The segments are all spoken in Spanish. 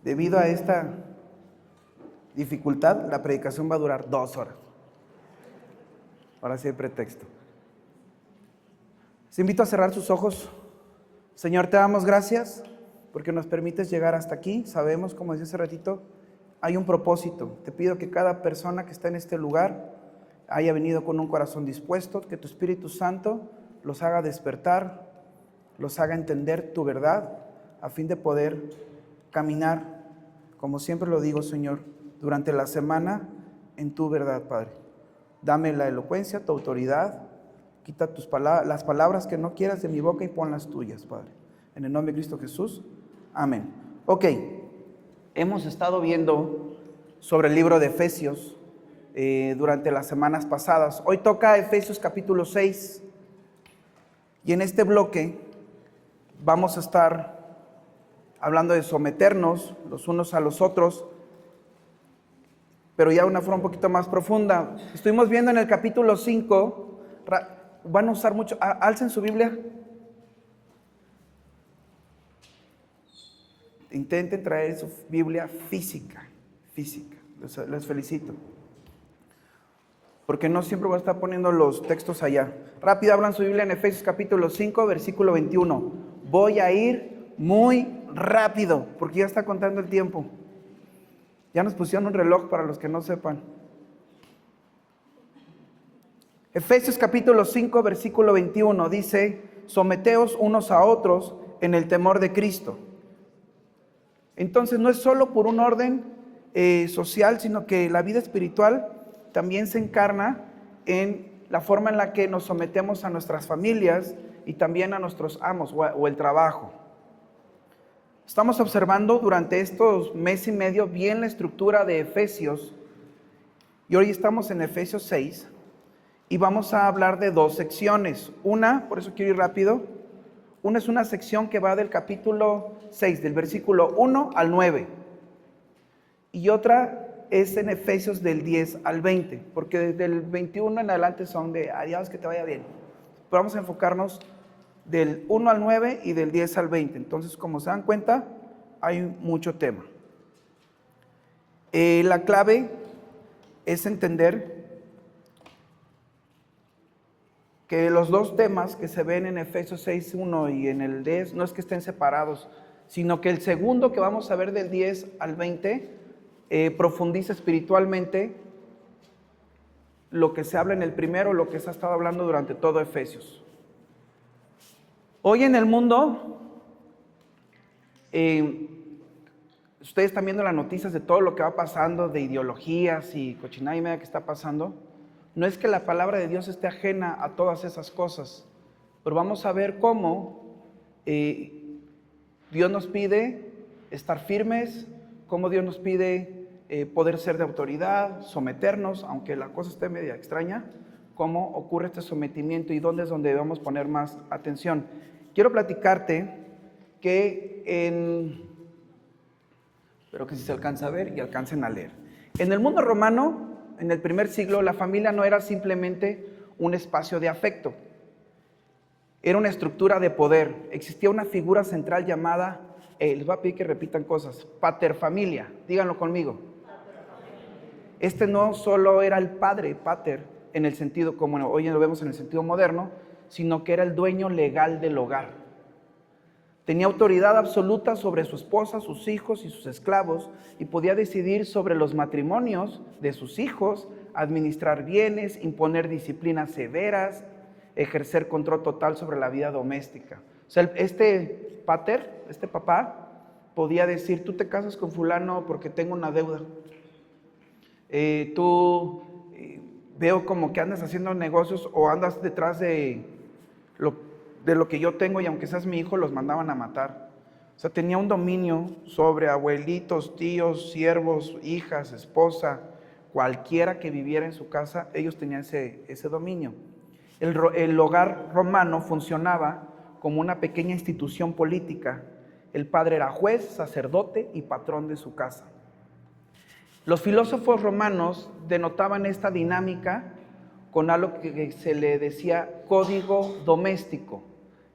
Debido a esta dificultad, la predicación va a durar 2 horas. Ahora sí hay pretexto. Les invito a cerrar sus ojos. Señor, te damos gracias porque nos permites llegar hasta aquí. Sabemos, como decía hace ratito, hay un propósito. Te pido que cada persona que está en este lugar haya venido con un corazón dispuesto, que tu Espíritu Santo los haga despertar, los haga entender tu verdad, a fin de poder caminar, como siempre lo digo, Señor, durante la semana en tu verdad, Padre. Dame la elocuencia, tu autoridad, quita las palabras que no quieras de mi boca y pon las tuyas, Padre. En el nombre de Cristo Jesús, amén. Ok, hemos estado viendo sobre el libro de Efesios durante las semanas pasadas. Hoy toca Efesios capítulo 6 y en este bloque vamos a estar hablando de someternos los unos a los otros, pero ya de una forma un poquito más profunda. Estuvimos viendo en el capítulo 5, van a usar mucho, alcen su Biblia. Intenten traer su Biblia física. Les felicito. Porque no siempre voy a estar poniendo los textos allá. Rápido, abran su Biblia en Efesios capítulo 5, versículo 21. Voy a ir muy rápido, porque ya está contando el tiempo. Ya nos pusieron un reloj para los que no sepan. Efesios capítulo 5, versículo 21 dice: someteos unos a otros en el temor de Cristo. Entonces no es solo por un orden social, sino que la vida espiritual también se encarna en la forma en la que nos sometemos a nuestras familias y también a nuestros amos o el trabajo. Estamos observando durante estos mes y medio bien la estructura de Efesios y hoy estamos en Efesios 6 y vamos a hablar de 2 secciones. Una, por eso quiero ir rápido, una es una sección que va del capítulo 6, del versículo 1 al 9 y otra es en Efesios del 10 al 20, porque desde el 21 en adelante son de adiós, que te vaya bien. Pero vamos a enfocarnos del 1 al 9 y del 10 al 20. Entonces, como se dan cuenta, hay mucho tema. La clave es entender que los 2 temas que se ven en Efesios 6:1 y en el 10 no es que estén separados, sino que el segundo que vamos a ver del 10 al 20 profundiza espiritualmente lo que se habla en el primero, lo que se ha estado hablando durante todo Efesios. Hoy en el mundo, ustedes están viendo las noticias de todo lo que va pasando, de ideologías y cochinada y media que está pasando. No es que la palabra de Dios esté ajena a todas esas cosas, pero vamos a ver cómo Dios nos pide estar firmes, cómo Dios nos pide poder ser de autoridad, someternos, aunque la cosa esté media extraña, cómo ocurre este sometimiento y dónde es donde debemos poner más atención. Quiero platicarte que espero que sí se alcance a ver y alcancen a leer. En el mundo romano, en el primer siglo, la familia no era simplemente un espacio de afecto, era una estructura de poder. Existía una figura central llamada, les voy a pedir que repitan cosas, paterfamilia, díganlo conmigo. Este no solo era el padre, pater, en el sentido como hoy lo vemos en el sentido moderno, sino que era el dueño legal del hogar. Tenía autoridad absoluta sobre su esposa, sus hijos y sus esclavos y podía decidir sobre los matrimonios de sus hijos, administrar bienes, imponer disciplinas severas, ejercer control total sobre la vida doméstica. O sea, este pater, este papá, podía decir: tú te casas con fulano porque tengo una deuda. Veo como que andas haciendo negocios o andas detrás de lo que yo tengo y aunque seas mi hijo, los mandaban a matar. O sea, tenía un dominio sobre abuelitos, tíos, siervos, hijas, esposa, cualquiera que viviera en su casa, ellos tenían ese dominio. El hogar romano funcionaba como una pequeña institución política. El padre era juez, sacerdote y patrón de su casa. Los filósofos romanos denotaban esta dinámica con algo que se le decía código doméstico.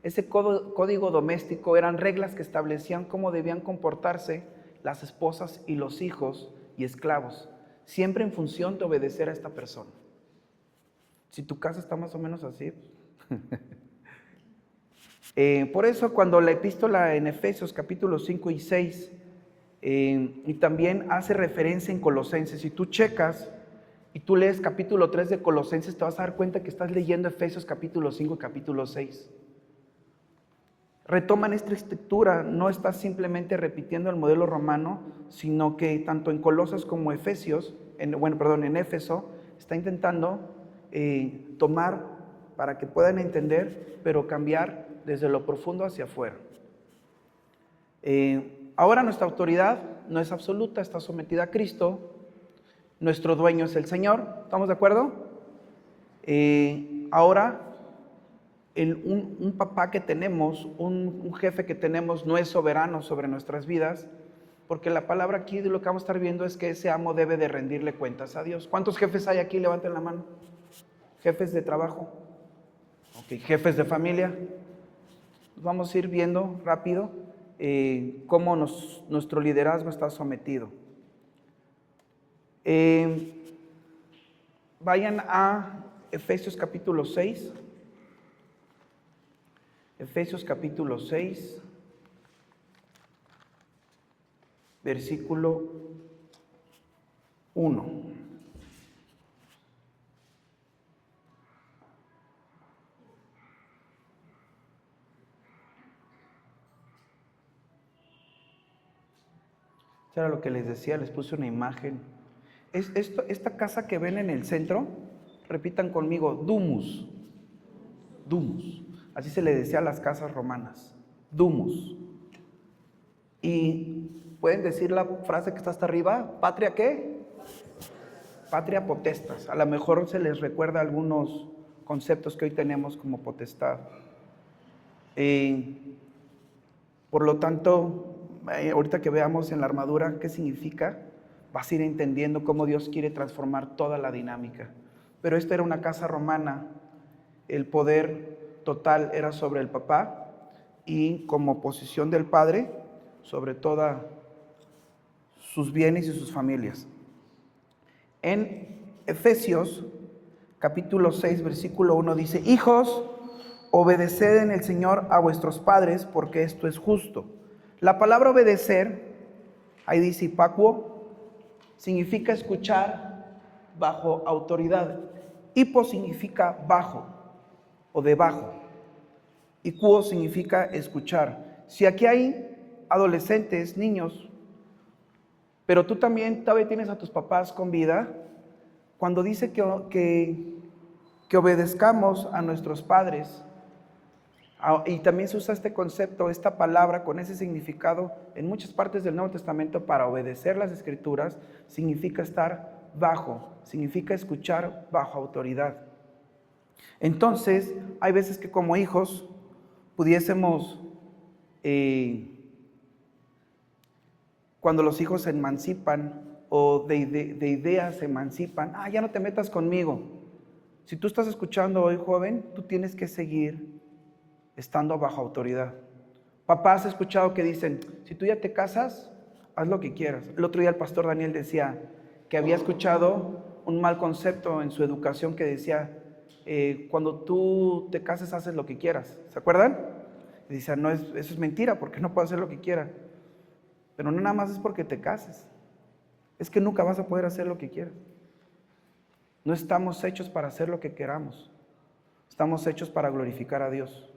Ese código doméstico eran reglas que establecían cómo debían comportarse las esposas y los hijos y esclavos, siempre en función de obedecer a esta persona. Si tu casa está más o menos así. Por eso cuando la epístola en Efesios capítulo 5 y 6, y también hace referencia en Colosenses, si tú checas y tú lees capítulo 3 de Colosenses, te vas a dar cuenta que estás leyendo Efesios capítulo 5 y capítulo 6. Retoman esta estructura, no está simplemente repitiendo el modelo romano, sino que tanto en Colosas como en Éfeso, está intentando tomar para que puedan entender, pero cambiar desde lo profundo hacia afuera. Ahora nuestra autoridad no es absoluta, está sometida a Cristo. Nuestro dueño es el Señor, ¿estamos de acuerdo? Ahora, un papá que tenemos, un jefe que tenemos, no es soberano sobre nuestras vidas, porque la palabra aquí de lo que vamos a estar viendo es que ese amo debe de rendirle cuentas a Dios. ¿Cuántos jefes hay aquí? Levanten la mano. Jefes de trabajo, jefes de familia. Vamos a ir viendo rápido cómo nuestro liderazgo está sometido. Vayan a Efesios capítulo 6. Efesios capítulo 6, versículo 1. Esto era lo que les decía, les puse una imagen. Esta casa que ven en el centro, repitan conmigo, Domus. Domus. Así se le decía a las casas romanas. Domus. Y pueden decir la frase que está hasta arriba, ¿patria qué? Patria potestas. A lo mejor se les recuerda algunos conceptos que hoy tenemos como potestad. Por lo tanto, ahorita que veamos en la armadura qué significa, vas a ir entendiendo cómo Dios quiere transformar toda la dinámica. Pero esta era una casa romana, el poder total era sobre el papá y como posición del padre sobre todas sus bienes y sus familias. En Efesios capítulo 6 versículo 1 dice: hijos, obedeced en el Señor a vuestros padres, porque esto es justo. La palabra obedecer, ahí dice hipacuo, significa escuchar bajo autoridad. Hipo significa bajo o debajo. Y cuo significa escuchar. Si aquí hay adolescentes, niños, pero tú también todavía tienes a tus papás con vida, cuando dice que obedezcamos a nuestros padres, y también se usa este concepto, esta palabra con ese significado en muchas partes del Nuevo Testamento para obedecer las Escrituras, significa estar bajo, significa escuchar bajo autoridad. Entonces, hay veces que como hijos pudiésemos, cuando los hijos se emancipan o de ideas se emancipan, ya no te metas conmigo. Si tú estás escuchando hoy, joven, tú tienes que seguir estando bajo autoridad. Papás, has escuchado que dicen, si tú ya te casas, haz lo que quieras. El otro día el pastor Daniel decía que había escuchado un mal concepto en su educación que decía, cuando tú te cases haces lo que quieras. ¿Se acuerdan? Y dice, no, eso es mentira, porque no puedo hacer lo que quiera. Pero no nada más es porque te cases, es que nunca vas a poder hacer lo que quieras. No estamos hechos para hacer lo que queramos, estamos hechos para glorificar a Dios.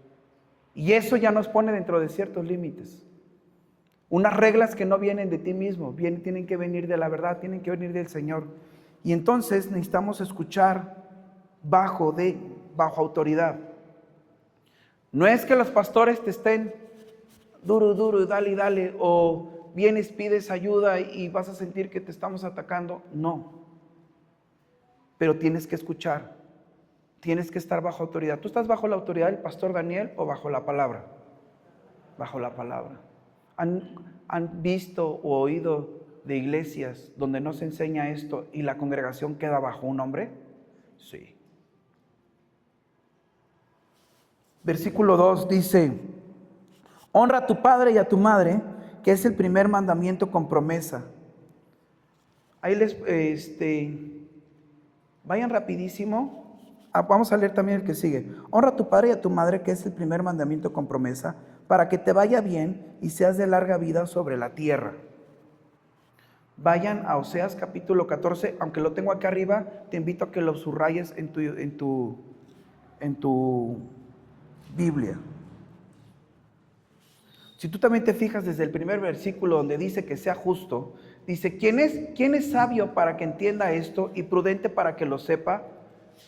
Y eso ya nos pone dentro de ciertos límites. Unas reglas que no vienen de ti mismo, tienen que venir de la verdad, tienen que venir del Señor. Y entonces necesitamos escuchar bajo autoridad. No es que los pastores te estén duro, dale, o vienes, pides ayuda y vas a sentir que te estamos atacando. No. Pero tienes que escuchar. Tienes que estar bajo autoridad. ¿Tú estás bajo la autoridad del pastor Daniel o bajo la palabra? Bajo la palabra. ¿Han visto o oído de iglesias donde no se enseña esto y la congregación queda bajo un hombre? Sí. Versículo 2 dice: honra a tu padre y a tu madre, que es el primer mandamiento con promesa. Ahí vayan rapidísimo. Vamos a leer también el que sigue. Honra a tu padre y a tu madre, que es el primer mandamiento con promesa, para que te vaya bien y seas de larga vida sobre la tierra. Vayan a Oseas capítulo 14, aunque lo tengo acá arriba, te invito a que lo subrayes en tu Biblia. Si tú también te fijas desde el primer versículo donde dice que sea justo, dice, ¿quién es sabio para que entienda esto y prudente para que lo sepa?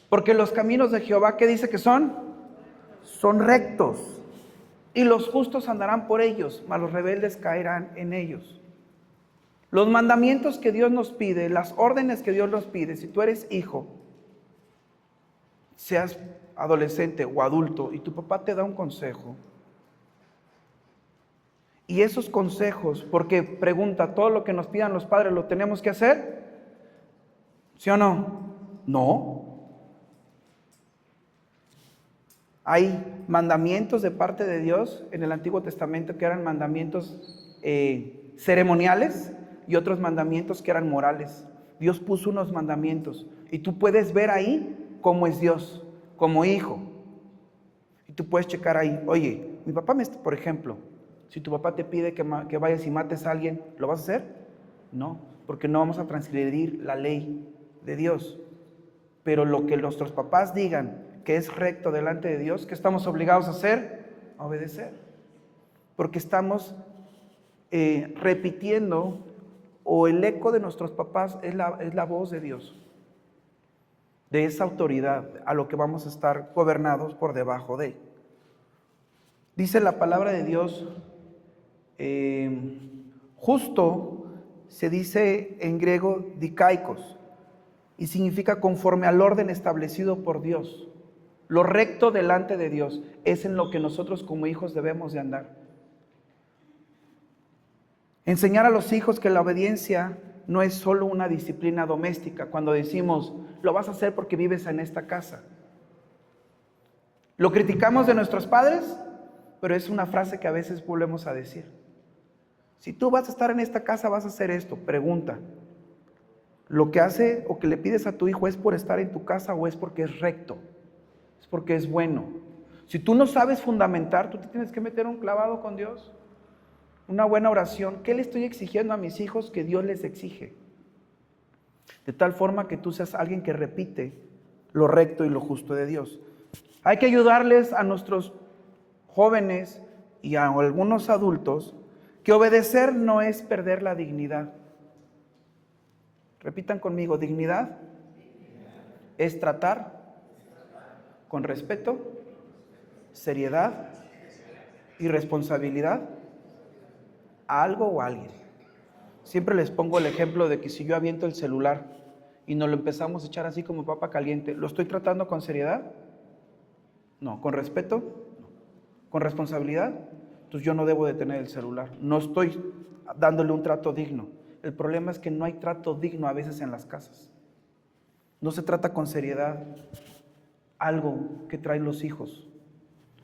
Porque los caminos de Jehová, ¿qué dice que son? Son rectos, y los justos andarán por ellos, mas los rebeldes caerán en ellos. Los mandamientos que Dios nos pide, las órdenes que Dios nos pide, si tú eres hijo, seas adolescente o adulto, y tu papá te da un consejo, y esos consejos, porque pregunta, ¿todo lo que nos pidan los padres lo tenemos que hacer? ¿Sí o no? No. Hay mandamientos de parte de Dios en el Antiguo Testamento que eran mandamientos ceremoniales y otros mandamientos que eran morales. Dios puso unos mandamientos y tú puedes ver ahí cómo es Dios, como hijo. Y tú puedes checar ahí, oye, mi papá por ejemplo, si tu papá te pide que vayas y mates a alguien, ¿lo vas a hacer? No, porque no vamos a transgredir la ley de Dios. Pero lo que nuestros papás digan que es recto delante de Dios, ¿qué estamos obligados a hacer? A obedecer. Porque estamos repitiendo, o el eco de nuestros papás es la voz de Dios, de esa autoridad a lo que vamos a estar gobernados por debajo de. Dice la palabra de Dios, justo se dice en griego dikaikos, y significa conforme al orden establecido por Dios. Lo recto delante de Dios es en lo que nosotros como hijos debemos de andar. Enseñar a los hijos que la obediencia no es solo una disciplina doméstica. Cuando decimos, lo vas a hacer porque vives en esta casa. Lo criticamos de nuestros padres, pero es una frase que a veces volvemos a decir. Si tú vas a estar en esta casa, vas a hacer esto. Pregunta, ¿lo que hace o que le pides a tu hijo es por estar en tu casa o es porque es recto? Es porque es bueno. Si tú no sabes fundamentar, tú te tienes que meter un clavado con Dios. Una buena oración. ¿Qué le estoy exigiendo a mis hijos que Dios les exige? De tal forma que tú seas alguien que repite lo recto y lo justo de Dios. Hay que ayudarles a nuestros jóvenes y a algunos adultos que obedecer no es perder la dignidad. Repitan conmigo, dignidad es tratar con respeto, seriedad y responsabilidad a algo o a alguien. Siempre les pongo el ejemplo de que si yo aviento el celular y nos lo empezamos a echar así como papa caliente, ¿lo estoy tratando con seriedad? No. ¿Con respeto? No. ¿Con responsabilidad? Entonces yo no debo de tener el celular. No estoy dándole un trato digno. El problema es que no hay trato digno a veces en las casas. No se trata con seriedad algo que traen los hijos.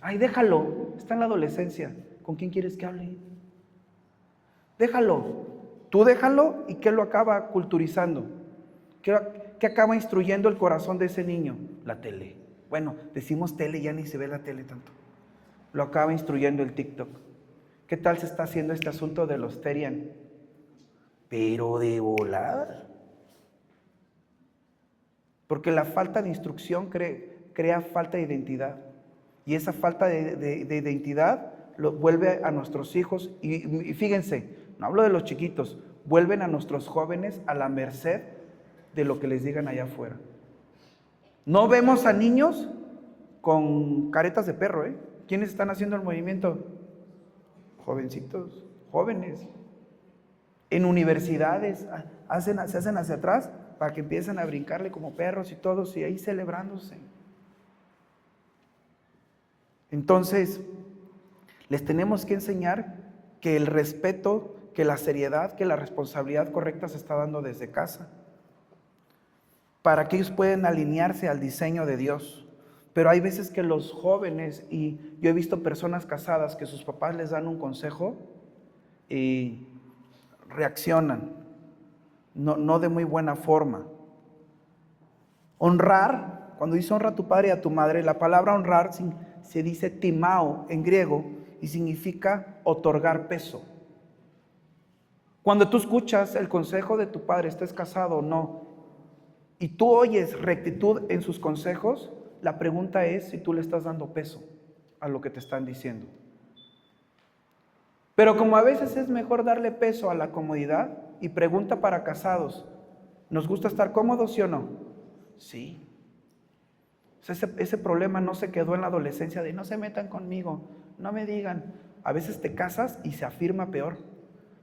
Ay, déjalo, está en la adolescencia. ¿Con quién quieres que hable? Déjalo. Tú déjalo y ¿qué lo acaba culturizando? ¿Qué acaba instruyendo el corazón de ese niño? La tele. Bueno, decimos tele, ya ni se ve la tele tanto. Lo acaba instruyendo el TikTok. ¿Qué tal se está haciendo este asunto de los Terian? Pero de volada. Porque la falta de instrucción crea falta de identidad. Y esa falta de identidad lo vuelve a nuestros hijos. Y fíjense, no hablo de los chiquitos, vuelven a nuestros jóvenes a la merced de lo que les digan allá afuera. No vemos a niños con caretas de perro, ¿eh? ¿Quiénes están haciendo el movimiento? Jovencitos, jóvenes. En universidades se hacen hacia atrás para que empiecen a brincarle como perros y todos, y ahí celebrándose. Entonces, les tenemos que enseñar que el respeto, que la seriedad, que la responsabilidad correcta se está dando desde casa, para que ellos puedan alinearse al diseño de Dios. Pero hay veces que los jóvenes, y yo he visto personas casadas que sus papás les dan un consejo y reaccionan, no de muy buena forma. Honrar, cuando dice honra a tu padre y a tu madre, la palabra honrar se dice timao en griego y significa otorgar peso. Cuando tú escuchas el consejo de tu padre, estés casado o no, y tú oyes rectitud en sus consejos, la pregunta es si tú le estás dando peso a lo que te están diciendo. Pero como a veces es mejor darle peso a la comodidad, y pregunta para casados, ¿nos gusta estar cómodos, sí o no? Sí. Ese problema no se quedó en la adolescencia de no se metan conmigo, no me digan. A veces te casas y se afirma peor,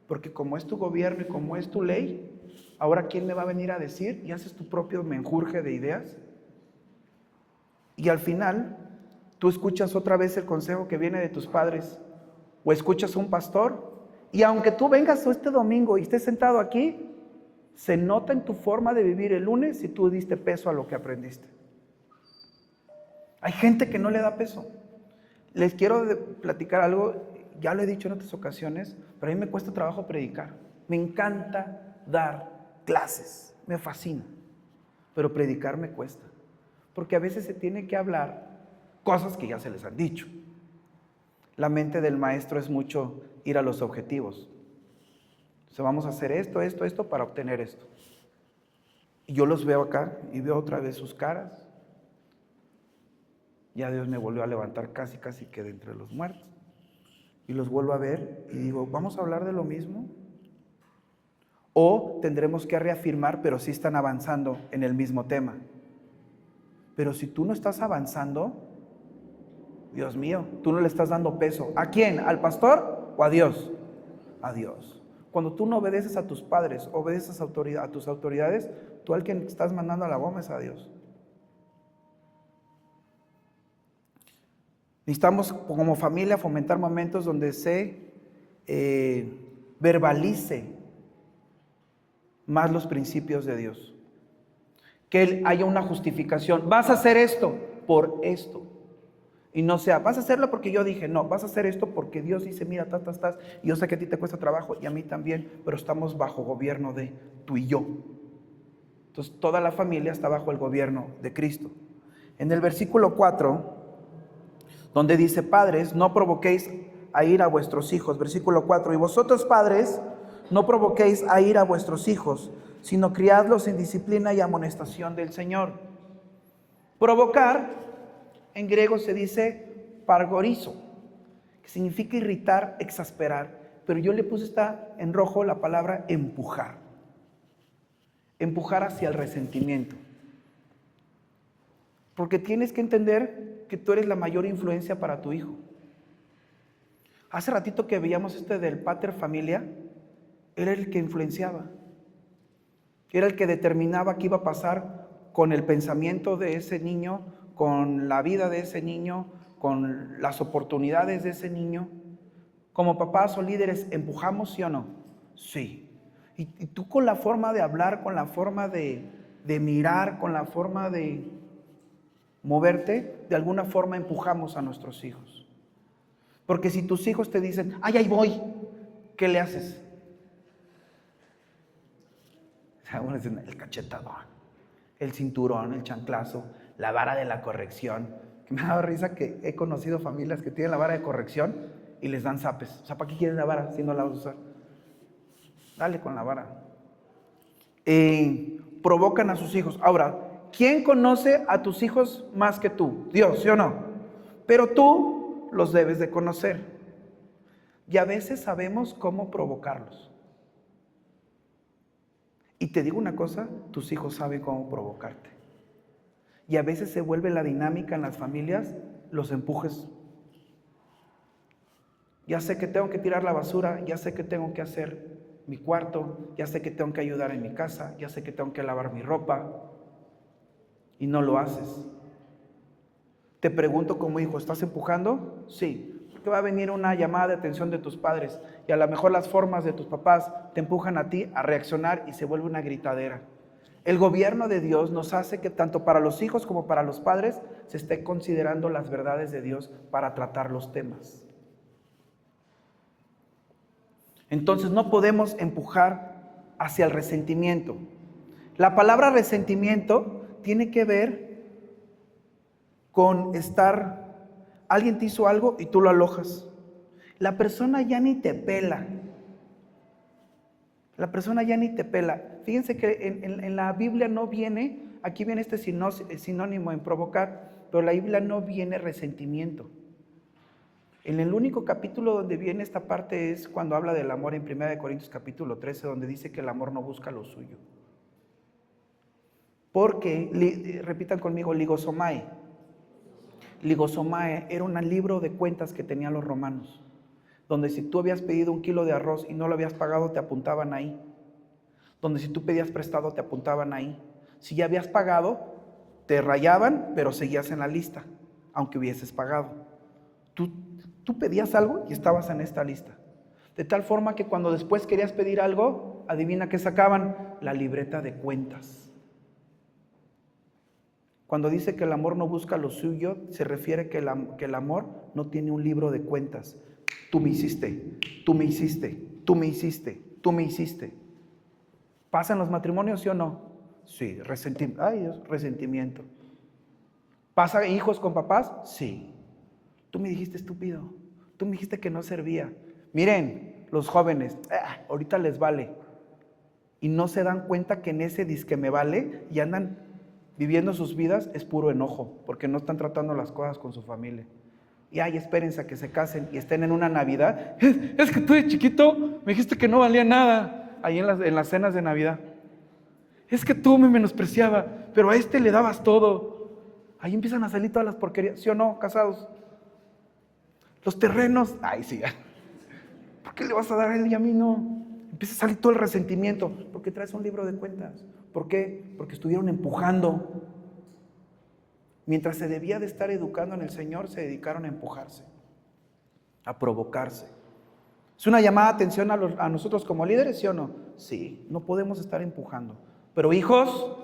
porque como es tu gobierno y como es tu ley, ahora ¿quién me va a venir a decir? Y haces tu propio menjurje de ideas. Y al final, tú escuchas otra vez el consejo que viene de tus padres, o escuchas a un pastor, y aunque tú vengas este domingo y estés sentado aquí, se nota en tu forma de vivir el lunes si tú diste peso a lo que aprendiste. Hay gente que no le da peso. Les quiero platicar algo, ya lo he dicho en otras ocasiones, pero a mí me cuesta trabajo predicar. Me encanta dar clases, me fascina, pero predicar me cuesta, porque a veces se tiene que hablar cosas que ya se les han dicho. La mente del maestro es mucho ir a los objetivos. Entonces vamos a hacer esto para obtener esto. Y yo los veo acá y veo otra vez sus caras. Ya Dios me volvió a levantar casi que de entre los muertos. Y los vuelvo a ver y digo, ¿vamos a hablar de lo mismo? O tendremos que reafirmar, pero sí están avanzando en el mismo tema. Pero si tú no estás avanzando, Dios mío, tú no le estás dando peso. ¿A quién? ¿Al pastor o a Dios? A Dios. Cuando tú no obedeces a tus padres, obedeces a tus autoridades, tú al que estás mandando a la goma es a Dios. Necesitamos como familia fomentar momentos donde se verbalice más los principios de Dios. Que haya una justificación. Vas a hacer esto por esto. Y no sea, vas a hacerlo porque yo dije, no, vas a hacer esto porque Dios dice, mira, estás, y yo sé que a ti te cuesta trabajo y a mí también, pero estamos bajo gobierno de tú y yo. Entonces, toda la familia está bajo el gobierno de Cristo. En el versículo 4, donde dice, padres, no provoquéis a ir a vuestros hijos. Versículo 4, y vosotros, padres, no provoquéis a ir a vuestros hijos, sino criadlos en disciplina y amonestación del Señor. Provocar, en griego se dice pargorizo, que significa irritar, exasperar, pero yo le puse en rojo la palabra empujar. Empujar hacia el resentimiento. Porque tienes que entender que tú eres la mayor influencia para tu hijo. Hace ratito que veíamos del pater familia, era el que influenciaba. Era el que determinaba qué iba a pasar con el pensamiento de ese niño, con la vida de ese niño, con las oportunidades de ese niño. Como papás o líderes, ¿empujamos, sí o no? Sí. Y tú con la forma de hablar, con la forma de mirar, con la forma de moverte, de alguna forma empujamos a nuestros hijos. Porque si tus hijos te dicen, ¡ay, ahí voy!, ¿qué le haces? El cachetadón, el cinturón, el chanclazo, la vara de la corrección. Que me ha dado risa que he conocido familias que tienen la vara de corrección y les dan zapes. O sea, ¿para qué quieres la vara si no la vas a usar? Dale con la vara. Provocan a sus hijos. Ahora, ¿quién conoce a tus hijos más que tú? Dios, ¿sí o no? Pero tú los debes de conocer. Y a veces sabemos cómo provocarlos. Y te digo una cosa, tus hijos saben cómo provocarte. Y a veces se vuelve la dinámica en las familias, los empujes. Ya sé que tengo que tirar la basura, ya sé que tengo que hacer mi cuarto, ya sé que tengo que ayudar en mi casa, ya sé que tengo que lavar mi ropa, y no lo haces. Te pregunto como hijo, ¿estás empujando? Sí. Porque va a venir una llamada de atención de tus padres y a lo mejor las formas de tus papás te empujan a ti a reaccionar y se vuelve una gritadera. El gobierno de Dios nos hace que tanto para los hijos como para los padres se esté considerando las verdades de Dios para tratar los temas. Entonces no podemos empujar hacia el resentimiento. La palabra resentimiento tiene que ver con alguien te hizo algo y tú lo alojas. La persona ya ni te pela. La persona ya ni te pela. Fíjense que en la Biblia no viene, aquí viene este sinónimo en provocar, pero la Biblia no viene resentimiento. En el único capítulo donde viene esta parte es cuando habla del amor en 1 Corintios capítulo 13, donde dice que el amor no busca lo suyo. Porque, repitan conmigo, ligosomai. Ligosomai era un libro de cuentas que tenían los romanos, donde si tú habías pedido 1 kilo de arroz y no lo habías pagado, te apuntaban ahí. Donde si tú pedías prestado, te apuntaban ahí. Si ya habías pagado, te rayaban, pero seguías en la lista, aunque hubieses pagado. Tú pedías algo y estabas en esta lista. De tal forma que cuando después querías pedir algo, adivina qué sacaban, la libreta de cuentas. Cuando dice que el amor no busca lo suyo, se refiere que el amor no tiene un libro de cuentas. Tú me hiciste, tú me hiciste, tú me hiciste, tú me hiciste. ¿Pasa en los matrimonios, sí o no? Sí, resentimiento. ¿Pasa hijos con papás? Sí. Tú me dijiste estúpido, tú me dijiste que no servía. Miren, los jóvenes, ahorita les vale. Y no se dan cuenta que en ese disque me vale y andan viviendo sus vidas, es puro enojo, porque no están tratando las cosas con su familia. Y espérense a que se casen y estén en una Navidad. Es que tú de chiquito me dijiste que no valía nada ahí en las cenas de Navidad. Es que tú me menospreciaba, pero a este le dabas todo. Ahí empiezan a salir todas las porquerías, ¿sí o no, casados? Los terrenos, sí. ¿Por qué le vas a dar a él y a mí no? Empieza a salir todo el resentimiento, porque traes un libro de cuentas. ¿Por qué? Porque estuvieron empujando. Mientras se debía de estar educando en el Señor, se dedicaron a empujarse, a provocarse. ¿Es una llamada de atención a nosotros como líderes, sí o no? Sí, no podemos estar empujando. Pero hijos,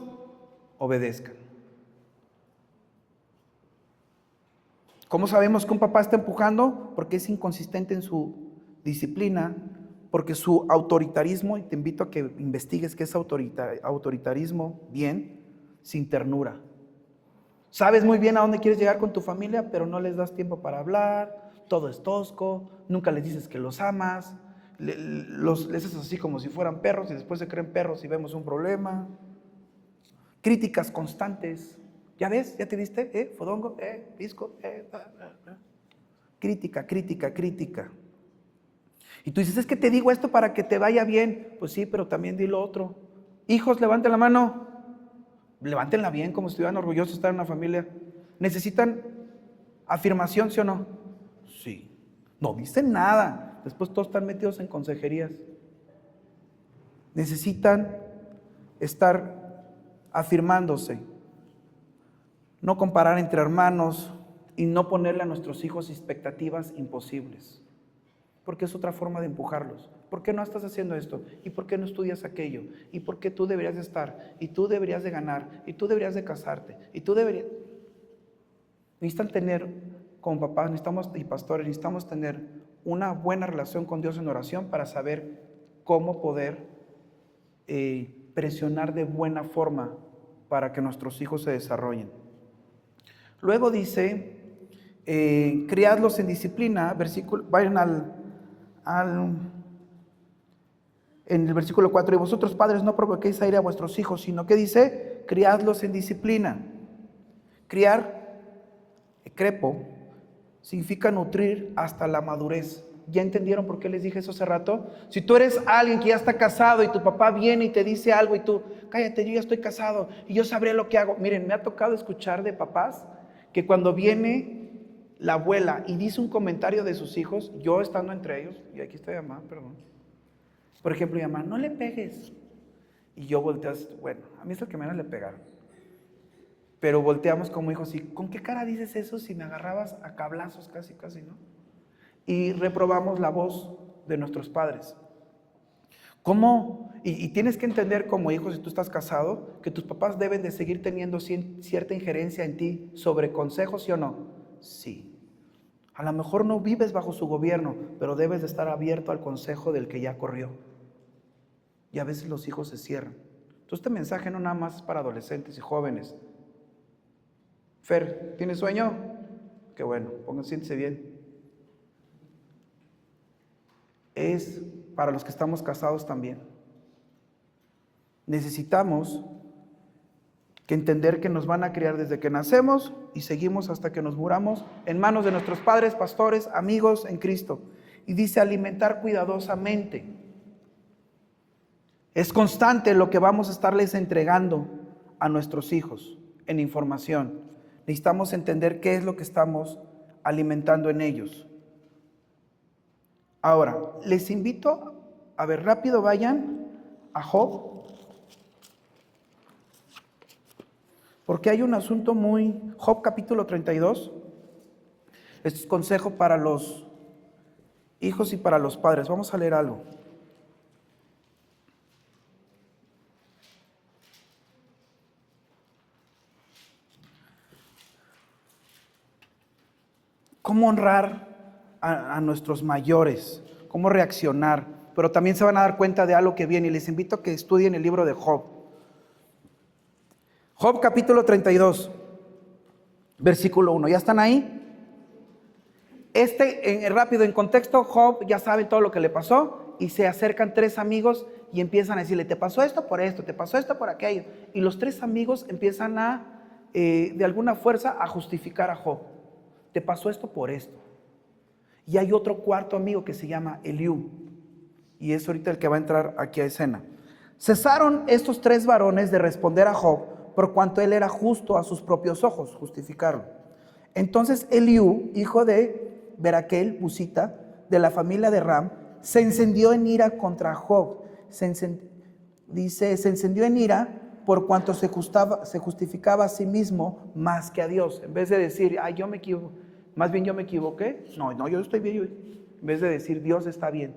obedezcan. ¿Cómo sabemos que un papá está empujando? Porque es inconsistente en su disciplina, porque su autoritarismo, y te invito a que investigues qué es autoritarismo bien, sin ternura. Sabes muy bien a dónde quieres llegar con tu familia, pero no les das tiempo para hablar, todo es tosco, nunca les dices que los amas, les haces así como si fueran perros y después se creen perros y vemos un problema. Críticas constantes. ¿Ya ves? ¿Ya te viste? Fodongo, disco, Crítica, crítica, crítica. Y tú dices, es que te digo esto para que te vaya bien. Pues sí, pero también di lo otro. Hijos, levanten la mano. Levántenla bien, como si estuvieran orgullosos de estar en una familia. ¿Necesitan afirmación, sí o no? Sí. No dicen nada. Después todos están metidos en consejerías. Necesitan estar afirmándose. No comparar entre hermanos y no ponerle a nuestros hijos expectativas imposibles. Porque es otra forma de empujarlos. ¿Por qué no estás haciendo esto? ¿Y por qué no estudias aquello? ¿Y por qué tú deberías de estar? ¿Y tú deberías de ganar? ¿Y tú deberías de casarte? ¿Y tú deberías? Necesitan tener, como papás y pastores, necesitamos tener una buena relación con Dios en oración para saber cómo poder presionar de buena forma para que nuestros hijos se desarrollen. Luego dice, criadlos en disciplina, vayan en el versículo 4, y vosotros padres no provoquéis a ira a vuestros hijos, sino que dice, criadlos en disciplina. Criar, crepo, significa nutrir hasta la madurez. ¿Ya entendieron por qué les dije eso hace rato? Si tú eres alguien que ya está casado y tu papá viene y te dice algo y tú, cállate, yo ya estoy casado y yo sabré lo que hago. Miren, me ha tocado escuchar de papás que cuando viene la abuela y dice un comentario de sus hijos, yo estando entre ellos, y aquí estoy mamá, perdón. Por ejemplo, mamá, no le pegues. Y yo volteo, bueno, a mí es el que menos le pegaron. Pero volteamos como hijos y, ¿con qué cara dices eso si me agarrabas a cablazos casi, no? Y reprobamos la voz de nuestros padres. ¿Cómo? Y tienes que entender como hijo, si tú estás casado, que tus papás deben de seguir teniendo cierta injerencia en ti sobre consejos, ¿sí o no? Sí. A lo mejor no vives bajo su gobierno, pero debes de estar abierto al consejo del que ya corrió. Y a veces los hijos se cierran. Entonces este mensaje no nada más es para adolescentes y jóvenes. Fer, ¿tienes sueño? Qué bueno, siéntese bien. Es para los que estamos casados también. Necesitamos que entender que nos van a criar desde que nacemos y seguimos hasta que nos muramos en manos de nuestros padres, pastores, amigos en Cristo. Y dice alimentar cuidadosamente. Es constante lo que vamos a estarles entregando a nuestros hijos en información. Necesitamos entender qué es lo que estamos alimentando en ellos. Ahora, les invito a ver rápido, vayan a Job. Porque hay un asunto Job capítulo 32. Este es consejo para los hijos y para los padres. Vamos a leer algo. Cómo honrar a nuestros mayores, cómo reaccionar, pero también se van a dar cuenta de algo que viene y les invito a que estudien el libro de Job. Job capítulo 32, versículo 1. ¿Ya están ahí? Rápido, en contexto, Job ya sabe todo lo que le pasó y se acercan 3 amigos y empiezan a decirle, te pasó esto por esto, te pasó esto por aquello. Y los 3 amigos empiezan de alguna fuerza, a justificar a Job. Te pasó esto por esto. Y hay otro cuarto amigo que se llama Eliú. Y es ahorita el que va a entrar aquí a escena. Cesaron estos 3 varones de responder a Job, por cuanto él era justo a sus propios ojos, justificarlo. Entonces Eliú, hijo de Beraquel, Busita, de la familia de Ram, se encendió en ira contra Job. Se encendió en ira por cuanto se justificaba a sí mismo más que a Dios. En vez de decir, yo me equivoqué, más bien yo me equivoqué. No, yo estoy bien. En vez de decir, Dios está bien.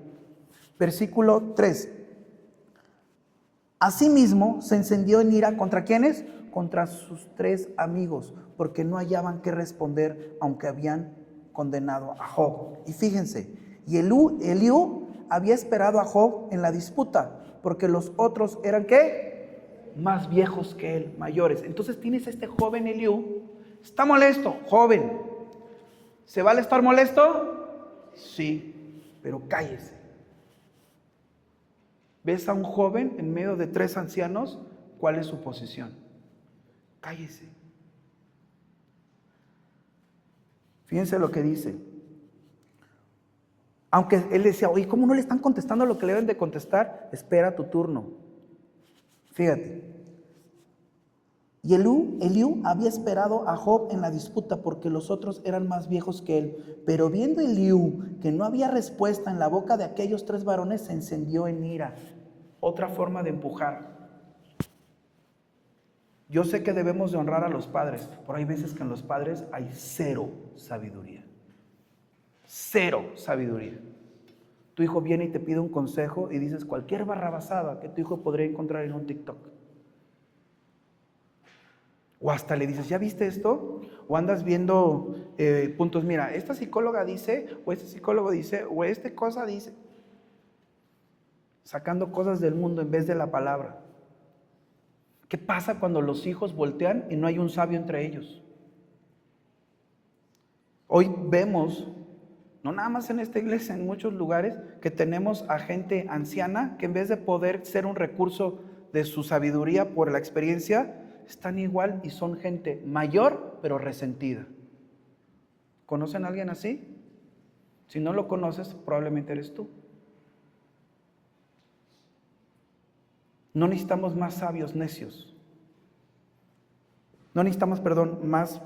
Versículo 3. Asimismo, se encendió en ira ¿contra quiénes? Contra sus 3 amigos, porque no hallaban qué responder, aunque habían condenado a Job. Y fíjense, y Eliú había esperado a Job en la disputa, porque los otros eran ¿qué? Más viejos que él, mayores. Entonces tienes a este joven Eliú, está molesto, joven. ¿Se vale estar molesto? Sí, pero cállese. ¿Ves a un joven en medio de 3 ancianos? ¿Cuál es su posición? Cállese. Fíjense lo que dice. Aunque él decía, oye, ¿cómo no le están contestando lo que le deben de contestar? Espera tu turno. Fíjate. Y Eliú había esperado a Job en la disputa porque los otros eran más viejos que él. Pero viendo Eliú que no había respuesta en la boca de aquellos 3 varones, se encendió en ira. Otra forma de empujar. Yo sé que debemos de honrar a los padres, pero hay veces que en los padres hay 0 sabiduría. 0 sabiduría. Tu hijo viene y te pide un consejo y dices cualquier barrabasada que tu hijo podría encontrar en un TikTok. O hasta le dices, ¿ya viste esto? O andas viendo puntos, mira, esta psicóloga dice, o este psicólogo dice, o esta cosa dice. Sacando cosas del mundo en vez de la palabra. ¿Qué pasa cuando los hijos voltean y no hay un sabio entre ellos? Hoy vemos, no nada más en esta iglesia, en muchos lugares, que tenemos a gente anciana que en vez de poder ser un recurso de su sabiduría por la experiencia, están igual y son gente mayor pero resentida. ¿Conocen a alguien así? Si no lo conoces, probablemente eres tú. No necesitamos más sabios necios. No necesitamos, más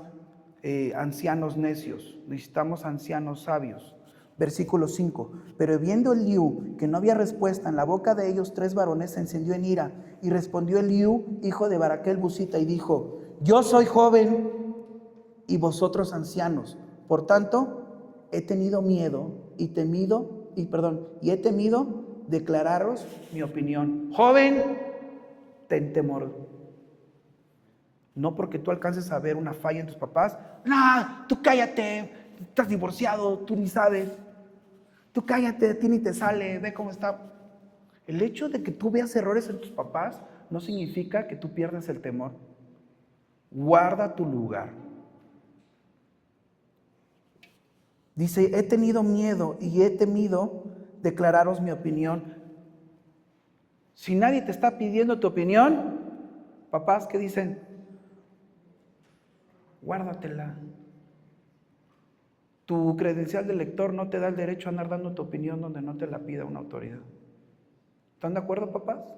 ancianos necios. Necesitamos ancianos sabios. Versículo 5. Pero viendo Eliú que no había respuesta en la boca de ellos 3 varones, se encendió en ira. Y respondió Eliú, hijo de Baraquel Busita, y dijo, yo soy joven y vosotros ancianos. Por tanto, he tenido miedo y he temido declararos mi opinión. Joven, ten temor. No porque tú alcances a ver una falla en tus papás. No, tú cállate. estás divorciado, tú ni sabes. Tú cállate, de ti ni te sale, ve cómo está. El hecho de que tú veas errores en tus papás no significa que tú pierdas el temor. Guarda tu lugar. Dice, he tenido miedo y he temido declararos mi opinión. Si nadie te está pidiendo tu opinión, papás, ¿qué dicen? Guárdatela. Tu credencial de lector no te da el derecho a andar dando tu opinión donde no te la pida una autoridad. ¿Están de acuerdo, papás?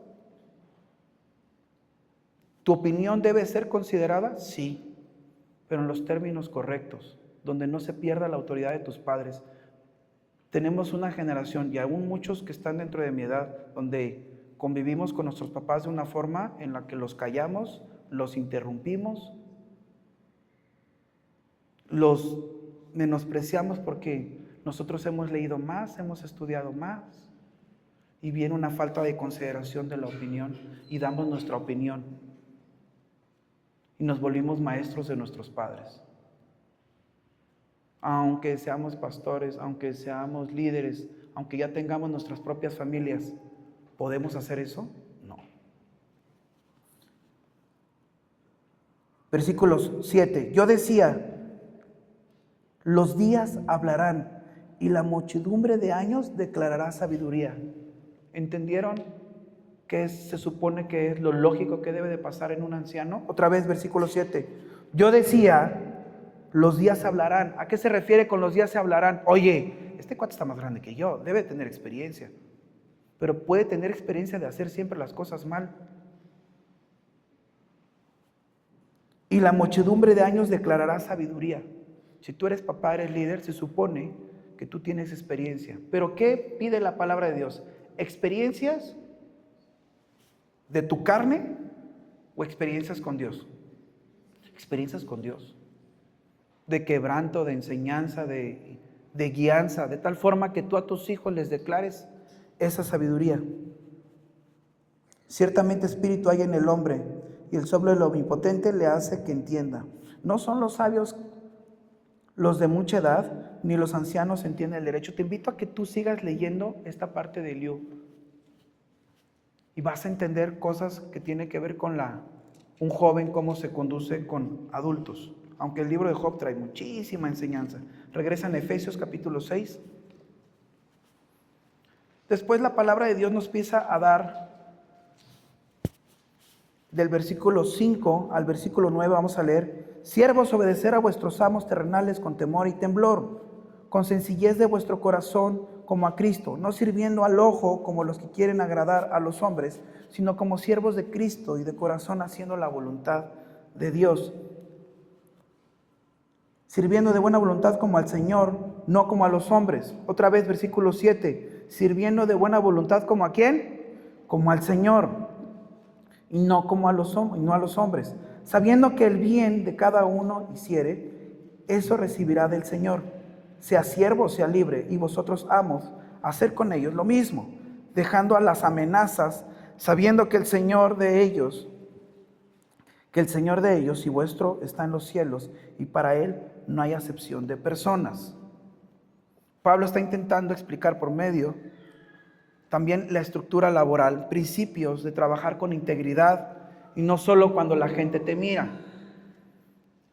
¿Tu opinión debe ser considerada? Sí, pero en los términos correctos, donde no se pierda la autoridad de tus padres. Tenemos una generación, y aún muchos que están dentro de mi edad, donde convivimos con nuestros papás de una forma en la que los callamos, los interrumpimos, los menospreciamos porque nosotros hemos leído más, hemos estudiado más, y viene una falta de consideración de la opinión, y damos nuestra opinión, y nos volvimos maestros de nuestros padres. Aunque seamos pastores, aunque seamos líderes, aunque ya tengamos nuestras propias familias, ¿podemos hacer eso? No. Versículos 7. Yo decía, los días hablarán y la muchedumbre de años declarará sabiduría. ¿Entendieron qué se supone que es lo lógico que debe de pasar en un anciano? Otra vez, versículo 7. Yo decía, los días hablarán. ¿A qué se refiere con los días se hablarán? Oye, este cuate está más grande que yo, debe tener experiencia. Pero puede tener experiencia de hacer siempre las cosas mal. Y la muchedumbre de años declarará sabiduría. Si tú eres papá, eres líder, se supone que tú tienes experiencia. ¿Pero qué pide la palabra de Dios? ¿Experiencias de tu carne o experiencias con Dios? Experiencias con Dios. De quebranto, de enseñanza, de guianza, de tal forma que tú a tus hijos les declares esa sabiduría. Ciertamente espíritu hay en el hombre, y el soplo del omnipotente le hace que entienda. No son los sabios los de mucha edad, ni los ancianos entienden el derecho. Te invito a que tú sigas leyendo esta parte de Eliú, y vas a entender cosas que tienen que ver con un joven, cómo se conduce con adultos. Aunque el libro de Job trae muchísima enseñanza. Regresa en Efesios capítulo 6. Después la palabra de Dios nos empieza a dar, del versículo 5 al versículo 9, vamos a leer: siervos, obedecer a vuestros amos terrenales con temor y temblor, con sencillez de vuestro corazón como a Cristo, no sirviendo al ojo como los que quieren agradar a los hombres, sino como siervos de Cristo y de corazón haciendo la voluntad de Dios, sirviendo de buena voluntad como al Señor, no como a los hombres. Otra vez, versículo 7, sirviendo de buena voluntad como a ¿quién? Como al Señor, y no como a los hombres, sabiendo que el bien de cada uno hiciere, eso recibirá del Señor, sea siervo, sea libre, y vosotros amos, hacer con ellos lo mismo, dejando a las amenazas, sabiendo que el Señor de ellos y vuestro está en los cielos, y para Él no hay acepción de personas. Pablo está intentando explicar por medio también la estructura laboral, principios de trabajar con integridad, y no solo cuando la gente te mira.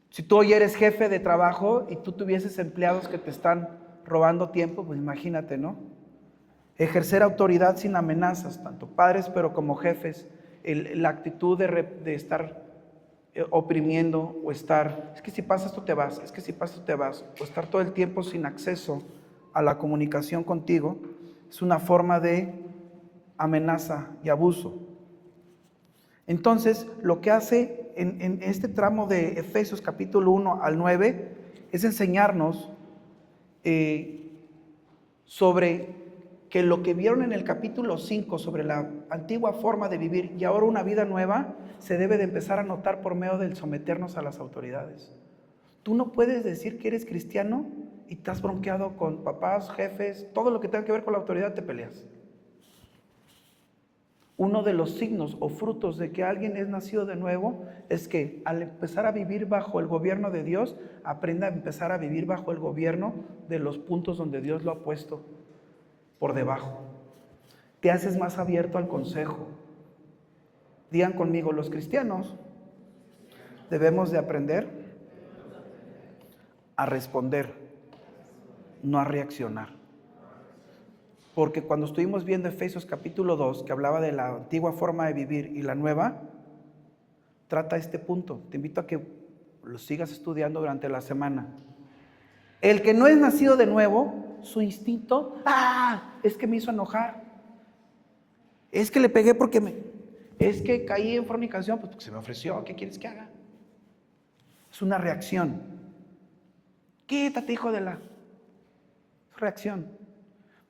Si tú hoy eres jefe de trabajo y tú tuvieses empleados que te están robando tiempo, pues imagínate, ¿no? Ejercer autoridad sin amenazas, tanto padres pero como jefes, la actitud de estar oprimiendo, o estar, es que si pasa esto te vas, es que si pasa esto te vas, o estar todo el tiempo sin acceso a la comunicación contigo, es una forma de amenaza y abuso. Entonces, lo que hace en este tramo de Efesios capítulo 1 al 9 es enseñarnos sobre que lo que vieron en el capítulo 5 sobre la antigua forma de vivir y ahora una vida nueva, se debe de empezar a notar por medio del someternos a las autoridades. Tú no puedes decir que eres cristiano y estás bronqueado con papás, jefes, todo lo que tenga que ver con la autoridad te peleas. Uno de los signos o frutos de que alguien es nacido de nuevo es que al empezar a vivir bajo el gobierno de Dios, aprenda a empezar a vivir bajo el gobierno de los puntos donde Dios lo ha puesto por debajo. Te haces más abierto al consejo. Digan conmigo, los cristianos debemos de aprender a responder, no a reaccionar. Porque cuando estuvimos viendo Efesios capítulo 2, que hablaba de la antigua forma de vivir y la nueva, trata este punto. Te invito a que lo sigas estudiando durante la semana. El que no es nacido de nuevo, su instinto, es que me hizo enojar. Es que le pegué es que caí en fornicación, pues porque se me ofreció, ¿qué quieres que haga? Es una reacción. Quítate, hijo de la reacción.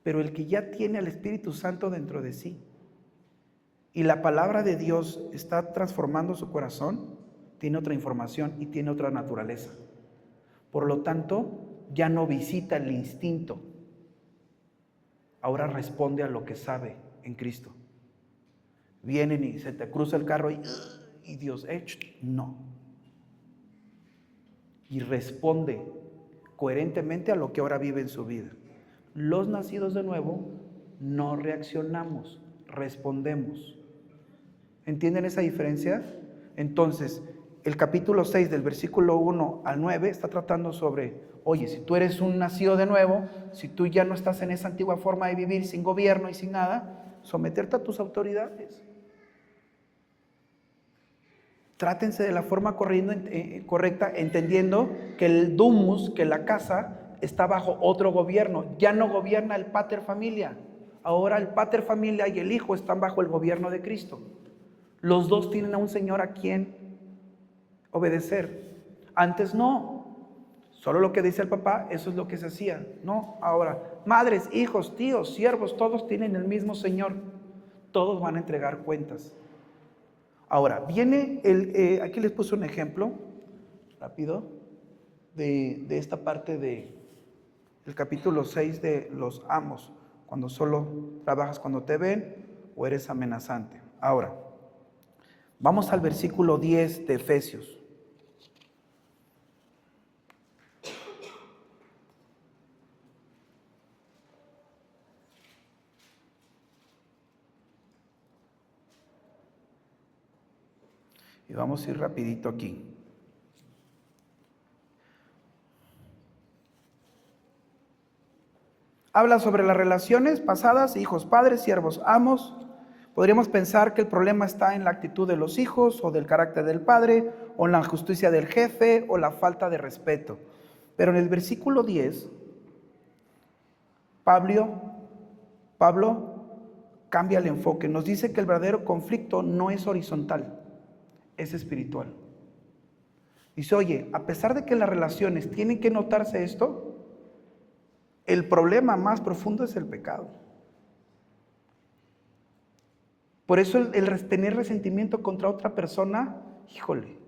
Pero el que ya tiene al Espíritu Santo dentro de sí y la palabra de Dios está transformando su corazón, tiene otra información y tiene otra naturaleza. Por lo tanto, ya no visita el instinto. Ahora responde a lo que sabe en Cristo. Vienen y se te cruza el carro y Dios, no. Y responde coherentemente a lo que ahora vive en su vida. Los nacidos de nuevo no reaccionamos, respondemos. ¿Entienden esa diferencia? Entonces, el capítulo 6 del versículo 1 al 9 está tratando sobre, oye, si tú eres un nacido de nuevo, si tú ya no estás en esa antigua forma de vivir sin gobierno y sin nada, someterte a tus autoridades. Trátense de la forma correcta, entendiendo que el domus, que la casa, está bajo otro gobierno. Ya no gobierna el pater familia. Ahora el pater familia y el hijo están bajo el gobierno de Cristo. Los dos tienen a un Señor a quien obedecer. Antes no. Solo lo que dice el papá, eso es lo que se hacía. No, ahora, madres, hijos, tíos, siervos, todos tienen el mismo Señor. Todos van a entregar cuentas. Ahora, viene aquí les puse un ejemplo rápido de esta parte del capítulo 6 de los amos, cuando solo trabajas cuando te ven o eres amenazante. Ahora, vamos al versículo 10 de Efesios. Y vamos a ir rapidito aquí. Habla sobre las relaciones pasadas, hijos, padres, siervos, amos. Podríamos pensar que el problema está en la actitud de los hijos o del carácter del padre o en la injusticia del jefe o la falta de respeto. Pero en el versículo 10, Pablo cambia el enfoque. Nos dice que el verdadero conflicto no es horizontal, es espiritual. Dice, oye, a pesar de que en las relaciones tienen que notarse esto, el problema más profundo es el pecado. Por eso el tener resentimiento contra otra persona, híjole,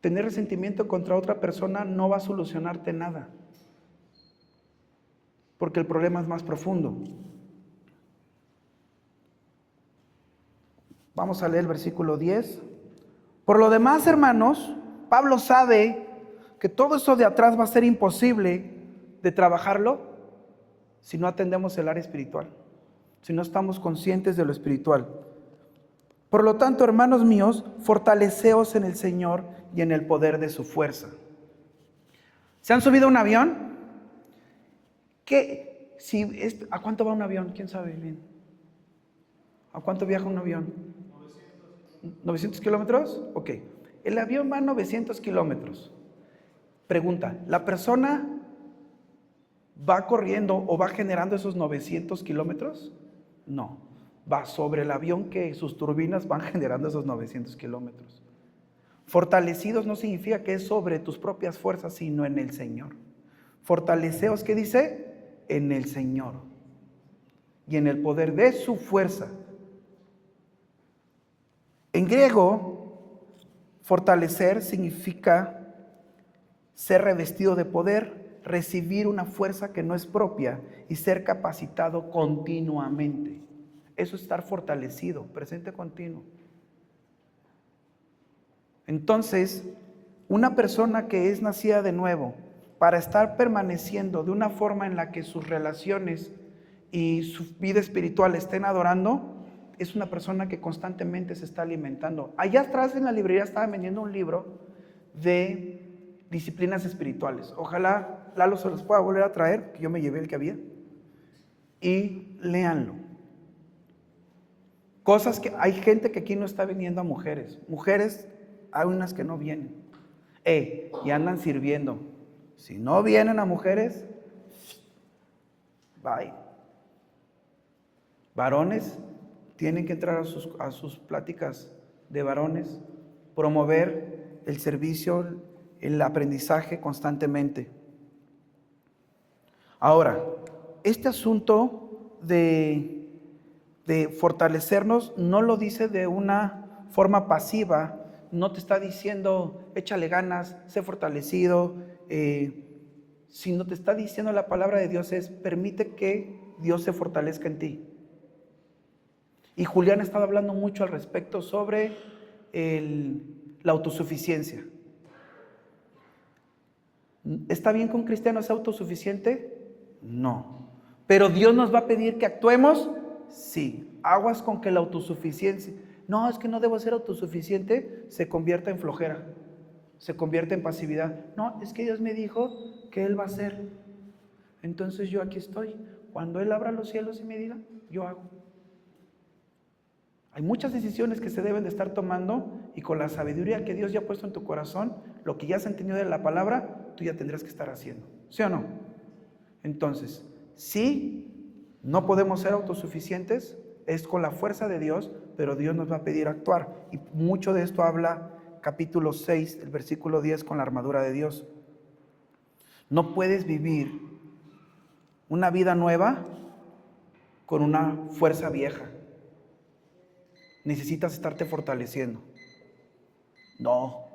tener resentimiento contra otra persona no va a solucionarte nada, porque el problema es más profundo. Vamos a leer el versículo 10. Por lo demás, hermanos, Pablo sabe que todo eso de atrás va a ser imposible de trabajarlo si no atendemos el área espiritual, si no estamos conscientes de lo espiritual. Por lo tanto, hermanos míos, fortaleceos en el Señor y en el poder de su fuerza. ¿Se han subido a un avión? ¿A cuánto va un avión? ¿Quién sabe bien? ¿A cuánto viaja un avión? 900 kilómetros. Ok. El avión va a 900 kilómetros. Pregunta, ¿la persona va corriendo o va generando esos 900 kilómetros? No, va sobre el avión que sus turbinas van generando esos 900 kilómetros. Fortalecidos no significa que es sobre tus propias fuerzas, sino en el Señor. Fortaleceos, ¿qué dice? En el Señor y en el poder de su fuerza. En griego, fortalecer significa ser revestido de poder, recibir una fuerza que no es propia y ser capacitado continuamente. Eso es estar fortalecido, presente continuo. Entonces, una persona que es nacida de nuevo, para estar permaneciendo de una forma en la que sus relaciones y su vida espiritual estén adorando, es una persona que constantemente se está alimentando. Allá atrás en la librería estaban vendiendo un libro de disciplinas espirituales. Ojalá Lalo se los pueda volver a traer, que yo me llevé el que había, y léanlo. Cosas que hay gente que aquí no está viniendo a mujeres. Mujeres, hay unas que no vienen. Y andan sirviendo. Si no vienen a mujeres, bye. Varones, tienen que entrar a sus pláticas de varones, promover el servicio, el aprendizaje constantemente. Ahora, este asunto de fortalecernos no lo dice de una forma pasiva, no te está diciendo échale ganas, sé fortalecido, sino te está diciendo la palabra de Dios es permite que Dios se fortalezca en ti. Y Julián ha estado hablando mucho al respecto sobre la autosuficiencia. ¿Está bien que un cristiano sea autosuficiente? No. ¿Pero Dios nos va a pedir que actuemos? Sí. Aguas con que la autosuficiencia, no, es que no debo ser autosuficiente, se convierta en flojera, se convierte en pasividad. No, es que Dios me dijo que Él va a hacer. Entonces yo aquí estoy. Cuando Él abra los cielos y me diga, yo hago. Hay muchas decisiones que se deben de estar tomando y con la sabiduría que Dios ya ha puesto en tu corazón, lo que ya has entendido de la palabra, tú ya tendrás que estar haciendo. ¿Sí o no? Entonces, sí, no podemos ser autosuficientes, es con la fuerza de Dios, pero Dios nos va a pedir actuar. Y mucho de esto habla capítulo 6, el versículo 10, con la armadura de Dios. No puedes vivir una vida nueva con una fuerza vieja. Necesitas estarte fortaleciendo. No.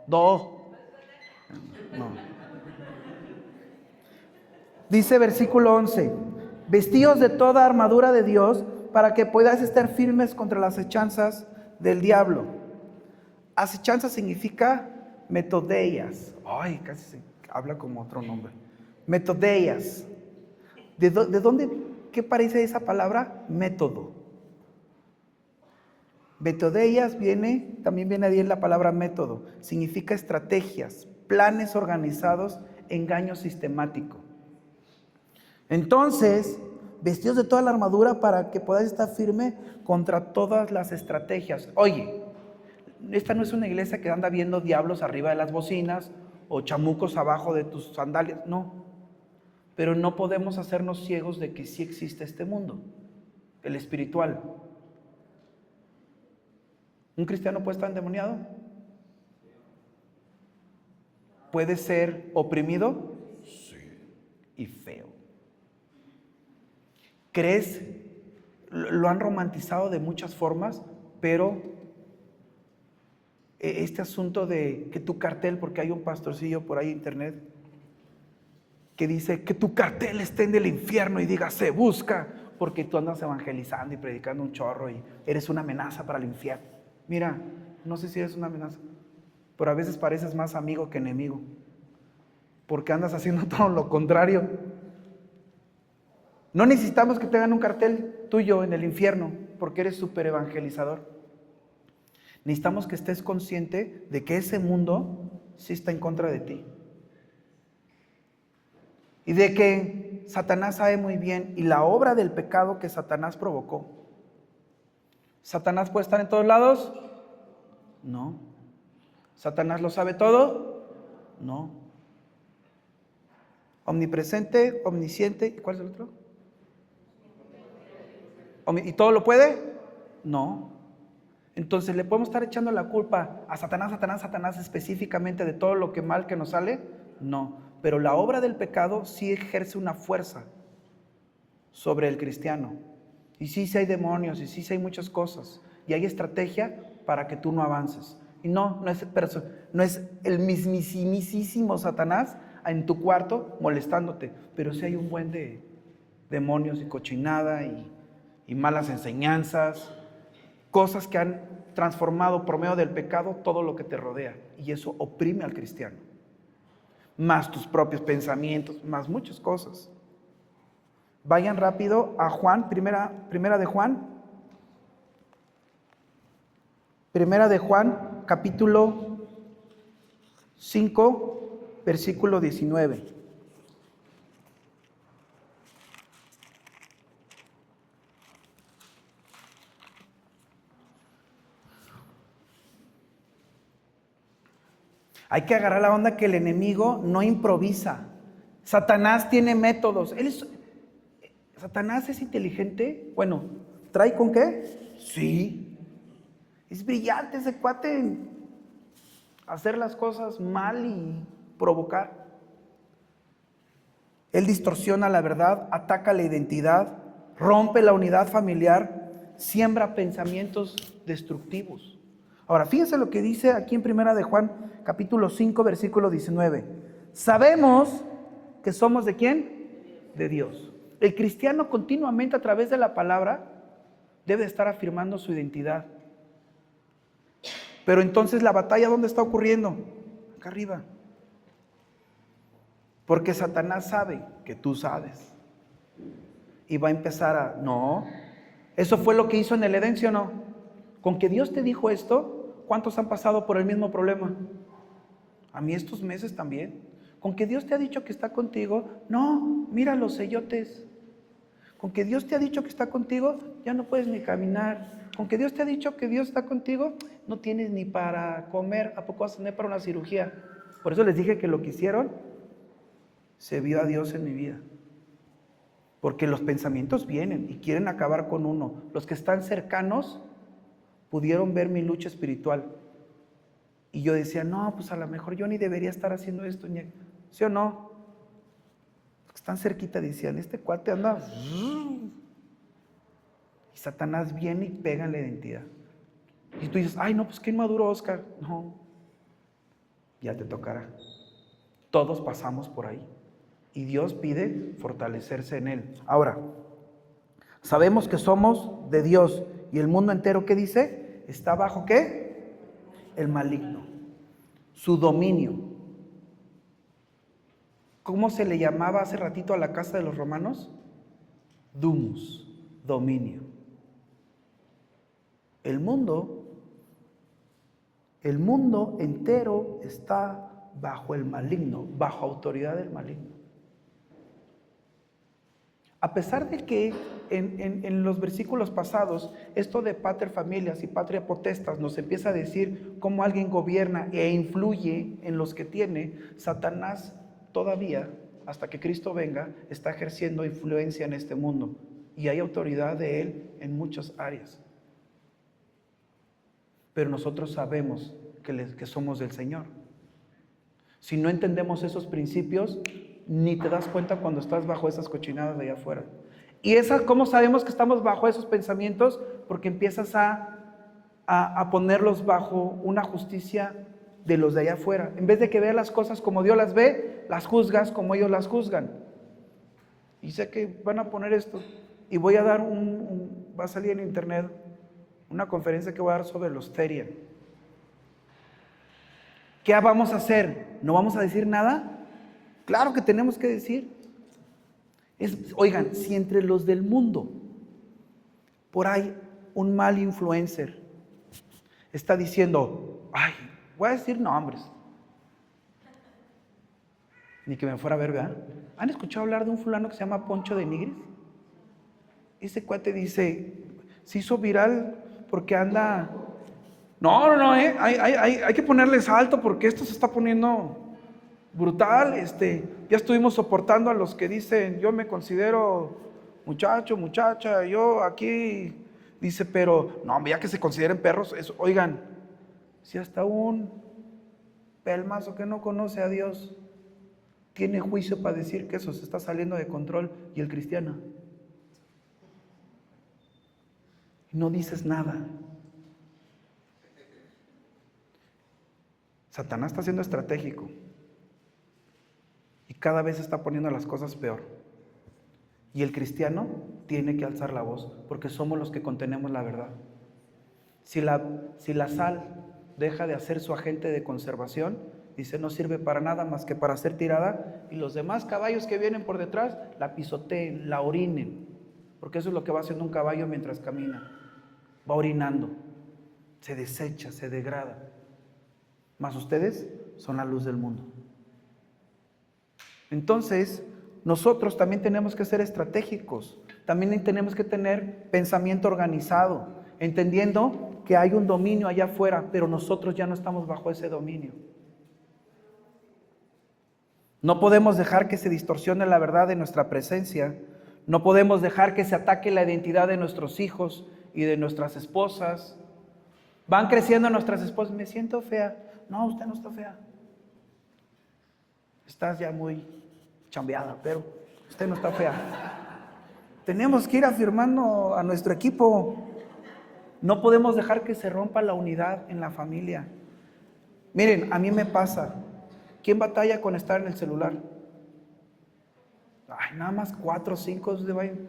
Dice versículo 11, vestidos de toda armadura de Dios para que puedas estar firmes contra las acechanzas del diablo. Acechanza significa metodeias. Ay, casi se habla como otro nombre. Metodeias. ¿De dónde, qué parece esa palabra? Método. Metodeias también viene ahí en la palabra método. Significa estrategias, planes organizados, engaño sistemático. Entonces, vestidos de toda la armadura para que puedas estar firme contra todas las estrategias. Oye, esta no es una iglesia que anda viendo diablos arriba de las bocinas o chamucos abajo de tus sandalias, no. Pero no podemos hacernos ciegos de que sí existe este mundo, el espiritual. ¿Un cristiano puede estar endemoniado? ¿Puede ser oprimido? Sí. Y feo. ¿Crees? Lo han romantizado de muchas formas, pero este asunto de que tu cartel, porque hay un pastorcillo por ahí en internet que dice que tu cartel esté en el infierno y diga se busca, porque tú andas evangelizando y predicando un chorro y eres una amenaza para el infierno. Mira, no sé si eres una amenaza, pero a veces pareces más amigo que enemigo, porque andas haciendo todo lo contrario. No necesitamos que te hagan un cartel tuyo en el infierno, porque eres súper evangelizador. Necesitamos que estés consciente de que ese mundo sí está en contra de ti. Y de que Satanás sabe muy bien, y la obra del pecado que Satanás provocó. ¿Satanás puede estar en todos lados? No. ¿Satanás lo sabe todo? No. Omnipresente, omnisciente, ¿y cuál es el otro? ¿Y todo lo puede? No. Entonces, ¿le podemos estar echando la culpa a Satanás específicamente de todo lo que mal que nos sale? No. Pero la obra del pecado sí ejerce una fuerza sobre el cristiano. Y sí hay demonios, y sí hay muchas cosas. Y hay estrategia para que tú no avances. Y no es el mismísimo Satanás en tu cuarto molestándote. Pero sí hay un buen de demonios y cochinada y y malas enseñanzas, cosas que han transformado por medio del pecado todo lo que te rodea. Y eso oprime al cristiano. Más tus propios pensamientos, más muchas cosas. Vayan rápido a Juan, primera de Juan. Primera de Juan, capítulo 5, versículo 19. Hay que agarrar la onda que el enemigo no improvisa. Satanás tiene métodos. Satanás es inteligente. Bueno, ¿trae con qué? Sí. Es brillante ese cuate en hacer las cosas mal y provocar. Él distorsiona la verdad, ataca la identidad, rompe la unidad familiar, siembra pensamientos destructivos. Ahora, fíjense lo que dice aquí en Primera de Juan, capítulo 5, versículo 19. Sabemos que somos ¿de quién? De Dios. El cristiano continuamente a través de la palabra debe estar afirmando su identidad. Pero entonces la batalla, ¿dónde está ocurriendo? Acá arriba. Porque Satanás sabe que tú sabes. Y va a empezar no. Eso fue lo que hizo en el Edén, ¿sí o no? Con que Dios te dijo esto, ¿cuántos han pasado por el mismo problema? A mí estos meses también. Con que Dios te ha dicho que está contigo, no, mira los sellotes. Con que Dios te ha dicho que está contigo, ya no puedes ni caminar. Con que Dios te ha dicho que Dios está contigo, no tienes ni para comer. ¿A poco vas a tener para una cirugía? Por eso les dije que lo que hicieron, se vio a Dios en mi vida. Porque los pensamientos vienen y quieren acabar con uno. Los que están cercanos pudieron ver mi lucha espiritual. Y yo decía, no, pues a lo mejor yo ni debería estar haciendo esto. ¿Sí o no? Los que están cerquita decían, este cuate anda. Y Satanás viene y pega en la identidad. Y tú dices, ay, no, pues qué inmaduro, Oscar. No, ya te tocará. Todos pasamos por ahí. Y Dios pide fortalecerse en Él. Ahora, sabemos que somos de Dios. Y el mundo entero, ¿qué dice? ¿Está bajo qué? El maligno. Su dominio. ¿Cómo se le llamaba hace ratito a la casa de los romanos? Dumus, dominio. El mundo entero está bajo el maligno, bajo autoridad del maligno. A pesar de que en los versículos pasados, esto de pater familias y patria potestas nos empieza a decir cómo alguien gobierna e influye en los que tiene, Satanás todavía, hasta que Cristo venga, está ejerciendo influencia en este mundo. Y hay autoridad de Él en muchas áreas. Pero nosotros sabemos que somos del Señor. Si no entendemos esos principios, ni te das cuenta cuando estás bajo esas cochinadas de allá afuera. ¿Y cómo sabemos que estamos bajo esos pensamientos? Porque empiezas a ponerlos bajo una justicia de los de allá afuera. En vez de que veas las cosas como Dios las ve, las juzgas como ellos las juzgan. Y sé que van a poner esto. Y voy a dar va a salir en internet una conferencia que voy a dar sobre los Therian. ¿Qué vamos a hacer? ¿No vamos a decir nada? Claro que tenemos que decir. Oigan, si entre los del mundo, por ahí un mal influencer está diciendo, ay, voy a decir nombres. Ni que me fuera a ver, ¿verdad? ¿Han escuchado hablar de un fulano que se llama Poncho de Nigris? Ese cuate dice, se hizo viral porque anda... No, hay que ponerles alto porque esto se está poniendo brutal. Ya estuvimos soportando a los que dicen, yo me considero muchacho, muchacha, yo aquí, dice, pero no, ya que se consideren perros, oigan, si hasta un pelmazo que no conoce a Dios tiene juicio para decir que eso se está saliendo de control, y el cristiano no dices nada. Satanás está siendo estratégico y cada vez está poniendo las cosas peor. Y el cristiano tiene que alzar la voz, porque somos los que contenemos la verdad. Si la sal deja de hacer su agente de conservación, dice, no sirve para nada más que para ser tirada, y los demás caballos que vienen por detrás la pisoteen, la orinen, porque eso es lo que va haciendo un caballo mientras camina, va orinando, se desecha, se degrada. Mas ustedes son la luz del mundo. Entonces, nosotros también tenemos que ser estratégicos, también tenemos que tener pensamiento organizado, entendiendo que hay un dominio allá afuera, pero nosotros ya no estamos bajo ese dominio. No podemos dejar que se distorsione la verdad de nuestra presencia, no podemos dejar que se ataque la identidad de nuestros hijos y de nuestras esposas. Van creciendo nuestras esposas, me siento fea. No, usted no está fea. Estás ya muy chambeada, pero usted no está fea. Tenemos que ir afirmando a nuestro equipo. No podemos dejar que se rompa la unidad en la familia. Miren, a mí me pasa. ¿Quién batalla con estar en el celular? Ay, nada más 4 o 5 de vayan.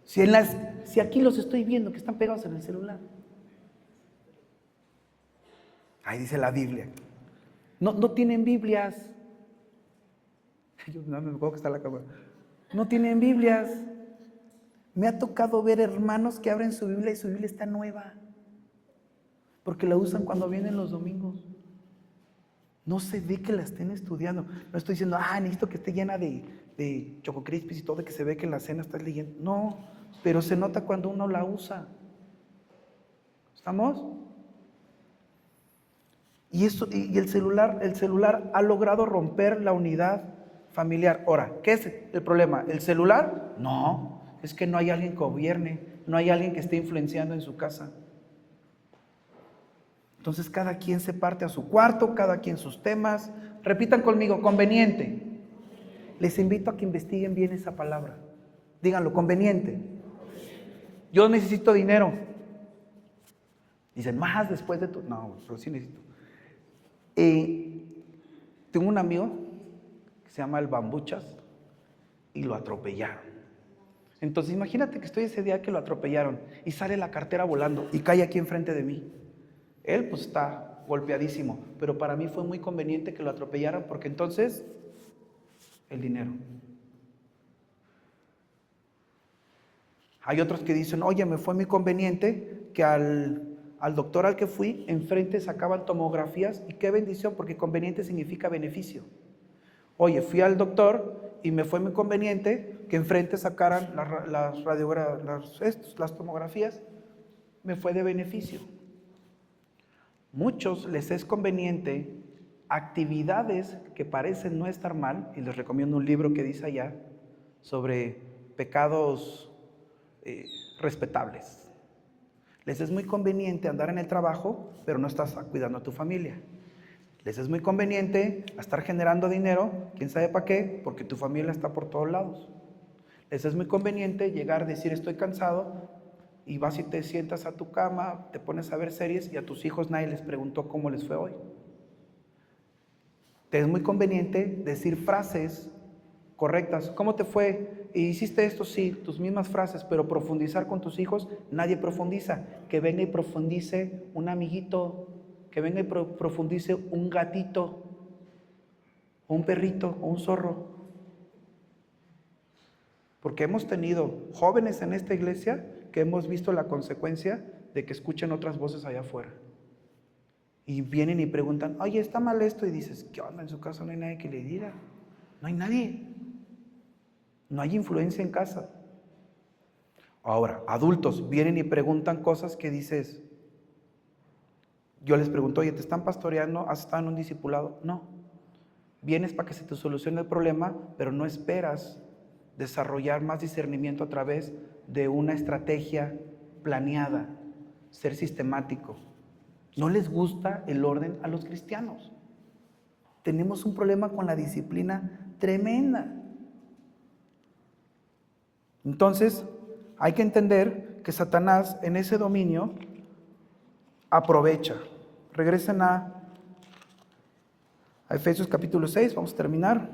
Si aquí los estoy viendo que están pegados en el celular. Ahí dice la Biblia. No tienen Biblias. Yo no me acuerdo que está la cámara. No tienen Biblias. Me ha tocado ver hermanos que abren su Biblia y su Biblia está nueva. Porque la usan cuando vienen los domingos. No se ve que la estén estudiando. No estoy diciendo, necesito que esté llena de Choco Crispies y todo, que se ve que en la cena estás leyendo. No, pero se nota cuando uno la usa. ¿Estamos? Y el celular ha logrado romper la unidad familiar. Ahora, ¿qué es el problema? ¿El celular? No, es que no hay alguien que gobierne, no hay alguien que esté influenciando en su casa. Entonces cada quien se parte a su cuarto, cada quien sus temas. Repitan conmigo, conveniente. Les invito a que investiguen bien esa palabra. Díganlo, conveniente. Yo necesito dinero. Dicen, más después de tu... No, pero sí necesito. Tengo un amigo que se llama el Bambuchas y lo atropellaron. Entonces imagínate que estoy ese día que lo atropellaron y sale la cartera volando y cae aquí enfrente de mí. Él pues está golpeadísimo, pero para mí fue muy conveniente que lo atropellaran porque entonces el dinero. Hay otros que dicen, oye, me fue muy conveniente que al doctor al que fui, enfrente sacaban tomografías y qué bendición, porque conveniente significa beneficio. Oye, fui al doctor y me fue muy conveniente que enfrente sacaran las tomografías, me fue de beneficio. Muchos les es conveniente actividades que parecen no estar mal, y les recomiendo un libro que dice allá sobre pecados respetables. Les es muy conveniente andar en el trabajo, pero no estás cuidando a tu familia. Les es muy conveniente estar generando dinero, quién sabe para qué, porque tu familia está por todos lados. Les es muy conveniente llegar a decir estoy cansado y vas y te sientas a tu cama, te pones a ver series y a tus hijos nadie les preguntó cómo les fue hoy. Te es muy conveniente decir frases correctas. ¿Cómo te fue? ¿Hiciste esto? Sí, tus mismas frases, pero profundizar con tus hijos, nadie profundiza. Que venga y profundice un amiguito, que venga y profundice un gatito, o un perrito, o un zorro. Porque hemos tenido jóvenes en esta iglesia que hemos visto la consecuencia de que escuchen otras voces allá afuera. Y vienen y preguntan, oye, ¿está mal esto? Y dices, ¿qué onda? En su casa no hay nadie que le diga. No hay nadie. No hay influencia en casa. Ahora, adultos vienen y preguntan cosas que dices, yo les pregunto, oye, ¿te están pastoreando? ¿Has estado en un discipulado? No. Vienes para que se te solucione el problema, pero no esperas desarrollar más discernimiento a través de una estrategia planeada, ser sistemático. No les gusta el orden a los cristianos. Tenemos un problema con la disciplina tremenda. Entonces, hay que entender que Satanás en ese dominio aprovecha. Regresen a Efesios capítulo 6, vamos a terminar.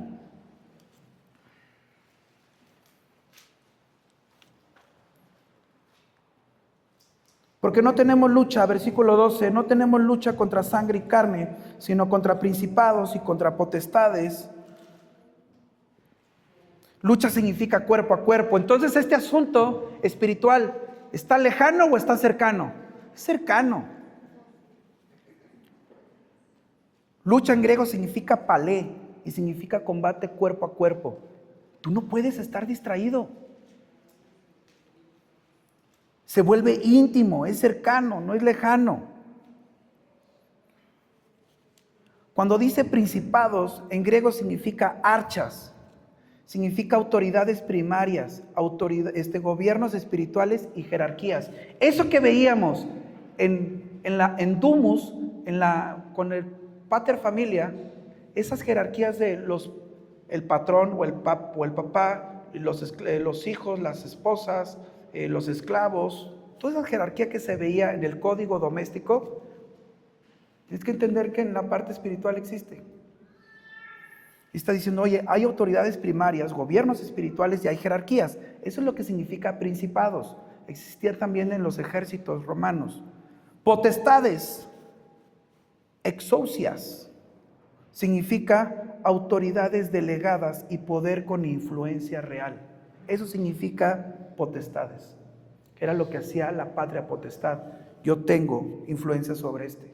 Porque no tenemos lucha, versículo 12, no tenemos lucha contra sangre y carne, sino contra principados y contra potestades. Lucha significa cuerpo a cuerpo. Entonces este asunto espiritual, ¿está lejano o está cercano? Es cercano. Lucha en griego significa palé y significa combate cuerpo a cuerpo. Tú no puedes estar distraído. Se vuelve íntimo, es cercano, no es lejano. Cuando dice principados, en griego significa archas, significa autoridades primarias, gobiernos espirituales y jerarquías. Eso que veíamos en Dumus, con el pater familia, esas jerarquías de el patrón o el papá, los hijos, las esposas, los esclavos, toda esa jerarquía que se veía en el código doméstico, tienes que entender que en la parte espiritual existe. Y está diciendo, oye, hay autoridades primarias, gobiernos espirituales y hay jerarquías. Eso es lo que significa principados. Existían también en los ejércitos romanos. Potestades, exousias, significa autoridades delegadas y poder con influencia real. Eso significa potestades. Era lo que hacía la patria potestad. Yo tengo influencia sobre este.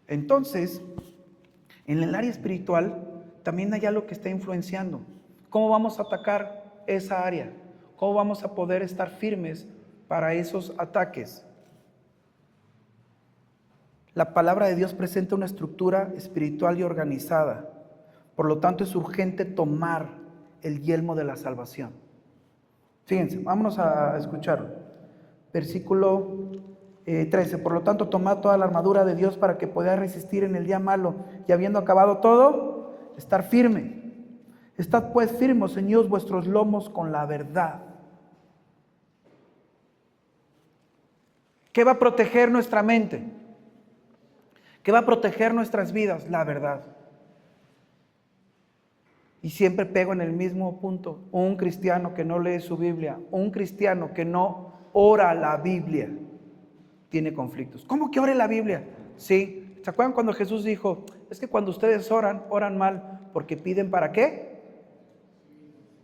Entonces, en el área espiritual también hay algo que está influenciando. ¿Cómo vamos a atacar esa área? ¿Cómo vamos a poder estar firmes para esos ataques? La palabra de Dios presenta una estructura espiritual y organizada. Por lo tanto, es urgente tomar el yelmo de la salvación. Fíjense, vámonos a escucharlo. Versículo 13. Por lo tanto, tomad toda la armadura de Dios para que podáis resistir en el día malo, y habiendo acabado todo, estar firme. Estad pues firmes, ceñidos vuestros lomos con la verdad. ¿Qué va a proteger nuestra mente? ¿Qué va a proteger nuestras vidas? La verdad. Y siempre pego en el mismo punto. Un cristiano que no lee su Biblia, un cristiano que no ora la Biblia, tiene conflictos. ¿Cómo que ore la Biblia? Sí. ¿Se acuerdan cuando Jesús dijo, es que cuando ustedes oran mal, porque piden ¿para qué?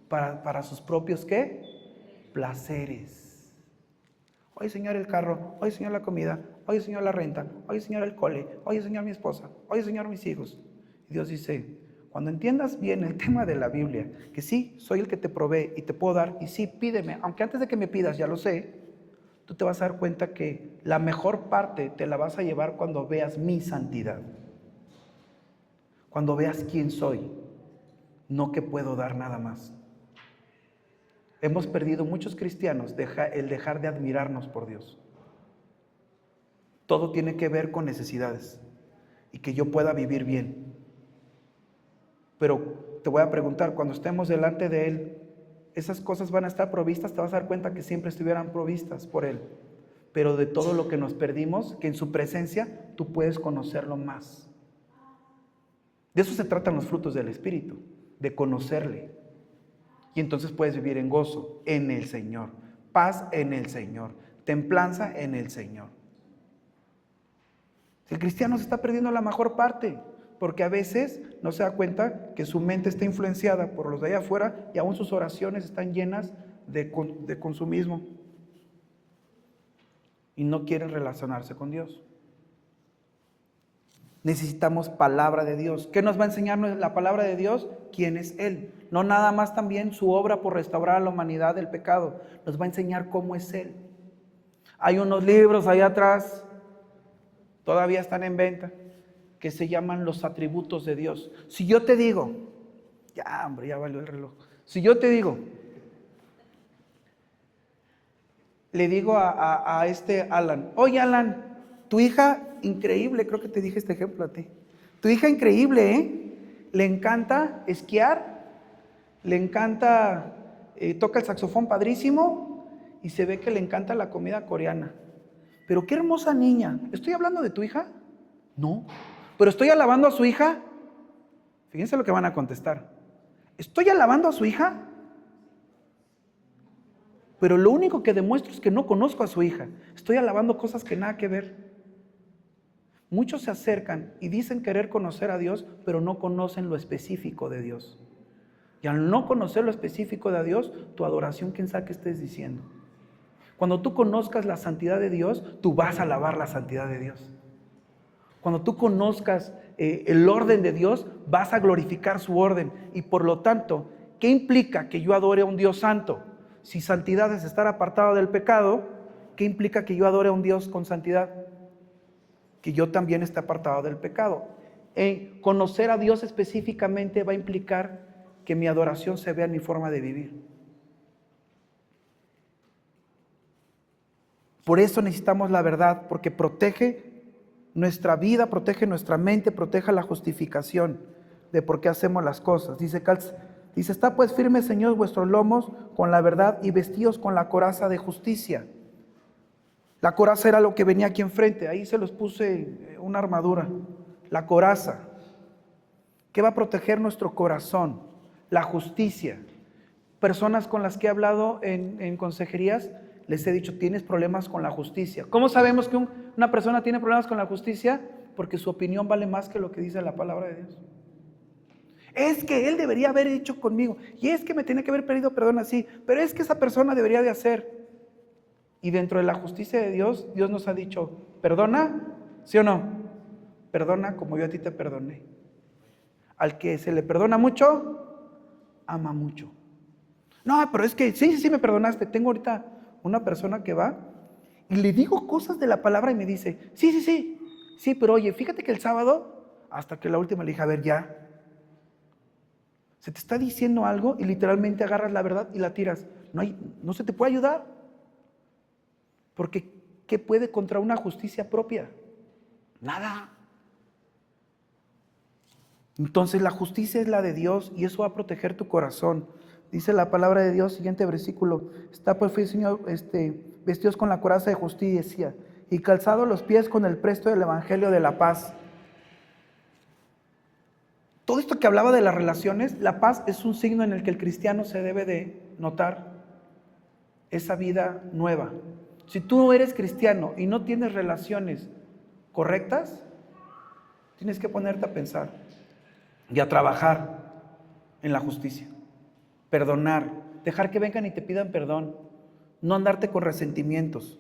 Para sus propios ¿qué? Placeres. Oye, Señor, el carro. Oye, Señor, la comida. Oye, Señor, la renta. Oye, Señor, el cole. Oye, Señor, mi esposa. Oye, Señor, mis hijos. Y Dios dice, cuando entiendas bien el tema de la Biblia, que sí, soy el que te provee y te puedo dar, y sí, pídeme, aunque antes de que me pidas, ya lo sé, tú te vas a dar cuenta que la mejor parte te la vas a llevar cuando veas mi santidad. Cuando veas quién soy, no que puedo dar nada más. Hemos perdido muchos cristianos el dejar de admirarnos por Dios. Todo tiene que ver con necesidades y que yo pueda vivir bien. Pero te voy a preguntar, cuando estemos delante de Él, ¿esas cosas van a estar provistas? Te vas a dar cuenta que siempre estuvieran provistas por Él. Pero de todo lo que nos perdimos, que en su presencia tú puedes conocerlo más. De eso se tratan los frutos del Espíritu, de conocerle. Y entonces puedes vivir en gozo en el Señor, paz en el Señor, templanza en el Señor. El cristiano se está perdiendo la mejor parte, porque a veces no se da cuenta que su mente está influenciada por los de allá afuera y aún sus oraciones están llenas de consumismo y no quieren relacionarse con Dios. Necesitamos palabra de Dios. ¿Qué nos va a enseñar la palabra de Dios? ¿Quién es Él? No nada más también su obra por restaurar a la humanidad del pecado. Nos va a enseñar cómo es Él. Hay unos libros allá atrás, todavía están en venta, que se llaman los atributos de Dios. Si yo te digo, ya valió el reloj. Si yo te digo, le digo a este Alan, oye Alan, tu hija increíble, creo que te dije este ejemplo a ti. Tu hija increíble, le encanta esquiar, le encanta, toca el saxofón padrísimo y se ve que le encanta la comida coreana. Pero qué hermosa niña. ¿Estoy hablando de tu hija? No. ¿Pero estoy alabando a su hija? Fíjense lo que van a contestar. ¿Estoy alabando a su hija? Pero lo único que demuestro es que no conozco a su hija. Estoy alabando cosas que nada que ver. Muchos se acercan y dicen querer conocer a Dios, pero no conocen lo específico de Dios. Y al no conocer lo específico de Dios, tu adoración, quién sabe qué estés diciendo. Cuando tú conozcas la santidad de Dios, tú vas a alabar la santidad de Dios. Cuando tú conozcas el orden de Dios, vas a glorificar su orden. Y por lo tanto, ¿qué implica que yo adore a un Dios santo? Si santidad es estar apartado del pecado, ¿qué implica que yo adore a un Dios con santidad? Que yo también esté apartado del pecado. Conocer a Dios específicamente va a implicar que mi adoración se vea en mi forma de vivir. Por eso necesitamos la verdad, porque protege nuestra vida, protege nuestra mente, protege la justificación de por qué hacemos las cosas. Dice, está pues firme, Señor, vuestros lomos con la verdad y vestidos con la coraza de justicia. La coraza era lo que venía aquí enfrente, ahí se los puse una armadura. La coraza. ¿Qué va a proteger nuestro corazón? La justicia. Personas con las que he hablado en consejerías, les he dicho, tienes problemas con la justicia. ¿Cómo sabemos que una persona tiene problemas con la justicia? Porque su opinión vale más que lo que dice la palabra de Dios. Es que él debería haber hecho conmigo, y es que me tenía que haber pedido perdón así, pero es que esa persona debería de hacer. Y dentro de la justicia de Dios, Dios nos ha dicho, ¿perdona? ¿Sí o no? Perdona como yo a ti te perdoné. Al que se le perdona mucho, ama mucho. No, pero es que sí me perdonaste. Tengo ahorita una persona que va y le digo cosas de la palabra y me dice, sí, pero oye, fíjate que el sábado, hasta que la última le dije, a ver, ya. Se te está diciendo algo y literalmente agarras la verdad y la tiras. No se te puede ayudar. Porque, ¿qué puede contra una justicia propia? Nada. Entonces la justicia es la de Dios y eso va a proteger tu corazón. Dice la palabra de Dios, siguiente versículo, está pues, Señor, vestidos con la coraza de justicia y calzados los pies con el presto del evangelio de la paz. Todo esto que hablaba de las relaciones, la paz es un signo en el que el cristiano se debe de notar esa vida nueva. Si tú eres cristiano y no tienes relaciones correctas, tienes que ponerte a pensar y a trabajar en la justicia. Perdonar, dejar que vengan y te pidan perdón, no andarte con resentimientos.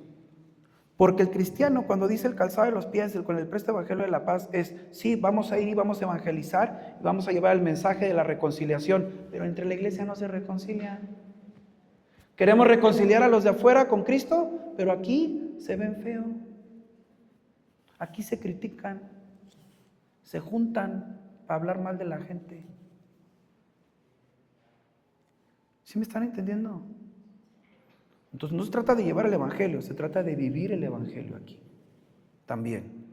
Porque el cristiano, cuando dice el calzado de los pies con el presto evangelio de la paz, es, sí, vamos a ir y vamos a evangelizar, y vamos a llevar el mensaje de la reconciliación, pero entre la iglesia no se reconcilian. Queremos reconciliar a los de afuera con Cristo, pero aquí se ven feo. Aquí se critican, se juntan para hablar mal de la gente. ¿Sí me están entendiendo? Entonces no se trata de llevar el evangelio, se trata de vivir el evangelio aquí también.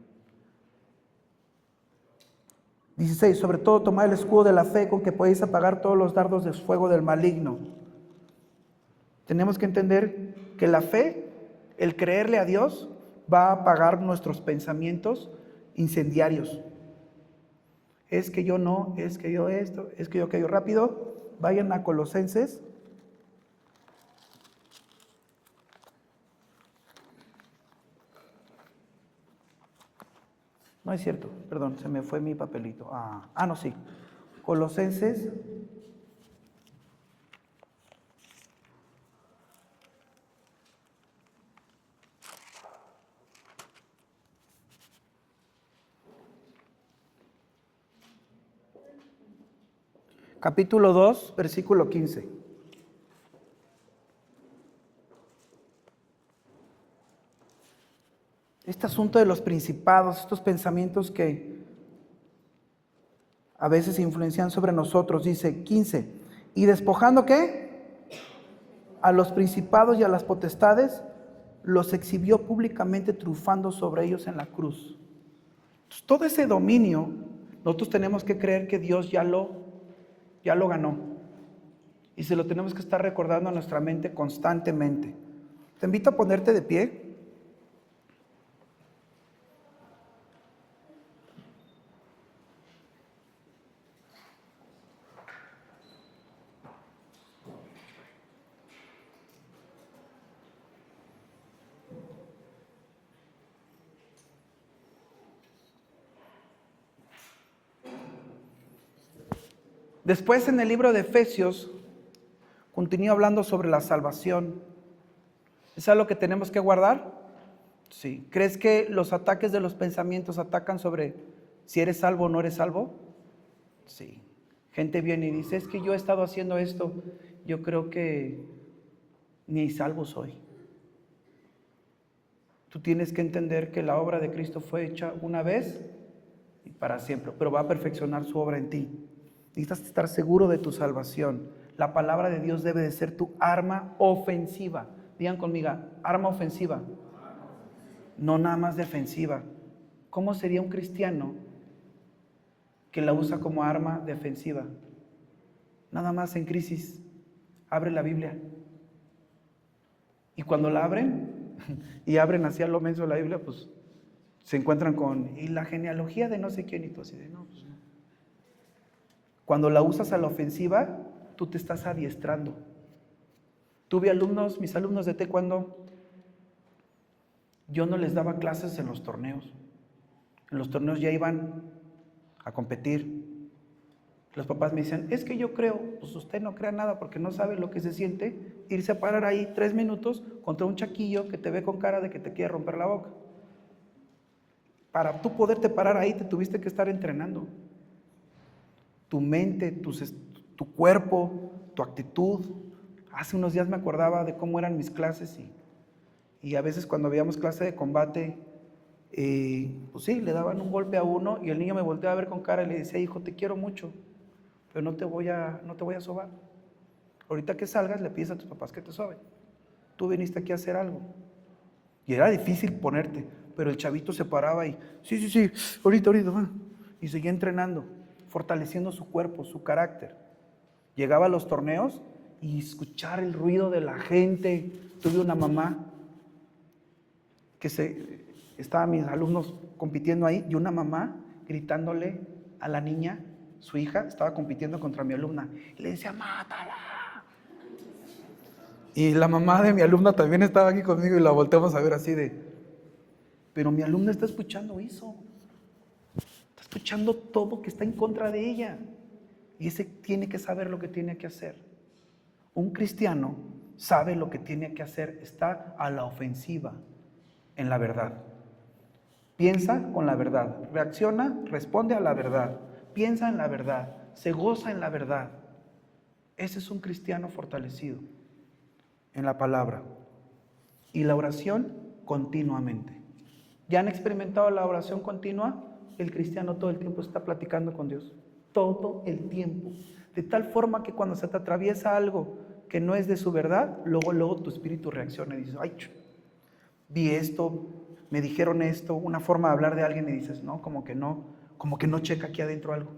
16, sobre todo tomad el escudo de la fe con que podéis apagar todos los dardos de fuego del maligno. Tenemos que entender que la fe, el creerle a Dios, va a apagar nuestros pensamientos incendiarios. Es que yo no, es que yo esto, es que yo aquello. Rápido, vayan a Colosenses. No es cierto, perdón, se me fue mi papelito. No, sí. Colosenses. Capítulo 2, versículo 15. Este asunto de los principados, estos pensamientos que a veces influencian sobre nosotros, dice 15, y despojando ¿qué? A los principados y a las potestades, los exhibió públicamente triunfando sobre ellos en la cruz. Entonces, todo ese dominio, nosotros tenemos que creer que Dios ya lo ganó. Y se lo tenemos que estar recordando a nuestra mente constantemente. Te invito a ponerte de pie. Después en el libro de Efesios continúa hablando sobre la salvación. ¿Es algo que tenemos que guardar? Sí. ¿Crees que los ataques de los pensamientos atacan sobre si eres salvo o no eres salvo? Sí. Gente viene y dice, es que yo he estado haciendo esto, yo creo que ni salvo soy. Tú tienes que entender que la obra de Cristo fue hecha una vez y para siempre, pero va a perfeccionar su obra en ti. Necesitas estar seguro de tu salvación. La palabra de Dios debe de ser tu arma ofensiva. Digan conmigo, arma ofensiva. No nada más defensiva. ¿Cómo sería un cristiano que la usa como arma defensiva? Nada más en crisis, abre la Biblia. Y cuando la abren, y abren hacia lo menso la Biblia, pues se encuentran con, y la genealogía de no sé quién, y tú así de, no, pues no. Cuando la usas a la ofensiva, tú te estás adiestrando. Tuve alumnos, mis alumnos de taekwondo, yo no les daba clases en los torneos. En los torneos ya iban a competir. Los papás me decían, es que yo creo, pues usted no crea nada porque no sabe lo que se siente irse a parar ahí 3 minutos contra un chaquillo que te ve con cara de que te quiere romper la boca. Para tú poderte parar ahí te tuviste que estar entrenando. Tu mente, tu cuerpo, tu actitud. Hace unos días me acordaba de cómo eran mis clases y a veces cuando veíamos clase de combate, pues sí, le daban un golpe a uno y el niño me volteaba a ver con cara y le decía, hijo, te quiero mucho, pero no te voy a sobar. Ahorita que salgas le pides a tus papás que te soben. Tú viniste aquí a hacer algo. Y era difícil ponerte, pero el chavito se paraba y, sí, ahorita, y seguía entrenando, fortaleciendo su cuerpo, su carácter. Llegaba a los torneos y escuchar el ruido de la gente. Tuve una mamá que estaban mis alumnos compitiendo ahí y una mamá gritándole a la niña, su hija estaba compitiendo contra mi alumna y le decía, mátala. Y la mamá de mi alumna también estaba aquí conmigo y la volteamos a ver así de, pero mi alumna está escuchando eso, está escuchando todo que está en contra de ella y ese tiene que saber lo que tiene que hacer. Un cristiano sabe lo que tiene que hacer, está a la ofensiva en la verdad. Piensa con la verdad, reacciona, responde a la verdad, piensa en la verdad, se goza en la verdad. Ese es un cristiano fortalecido en la palabra. Y la oración continuamente. ¿Ya han experimentado la oración continua? El cristiano todo el tiempo está platicando con Dios, todo el tiempo, de tal forma que cuando se te atraviesa algo que no es de su verdad, luego tu espíritu reacciona y dices, ay, vi esto, me dijeron esto, una forma de hablar de alguien y dices, no, como que no checa aquí adentro algo.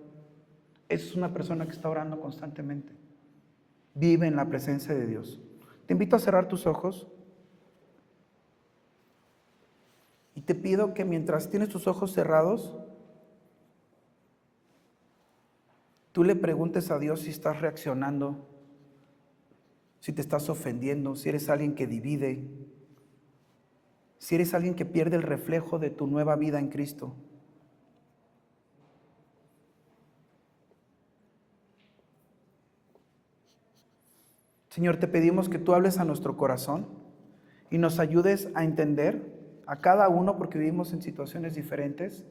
Esa es una persona que está orando constantemente. Vive en la presencia de Dios. Te invito a cerrar tus ojos y te pido que mientras tienes tus ojos cerrados, tú le preguntes a Dios si estás reaccionando, si te estás ofendiendo, si eres alguien que divide, si eres alguien que pierde el reflejo de tu nueva vida en Cristo. Señor, te pedimos que tú hables a nuestro corazón y nos ayudes a entender a cada uno, porque vivimos en situaciones diferentes,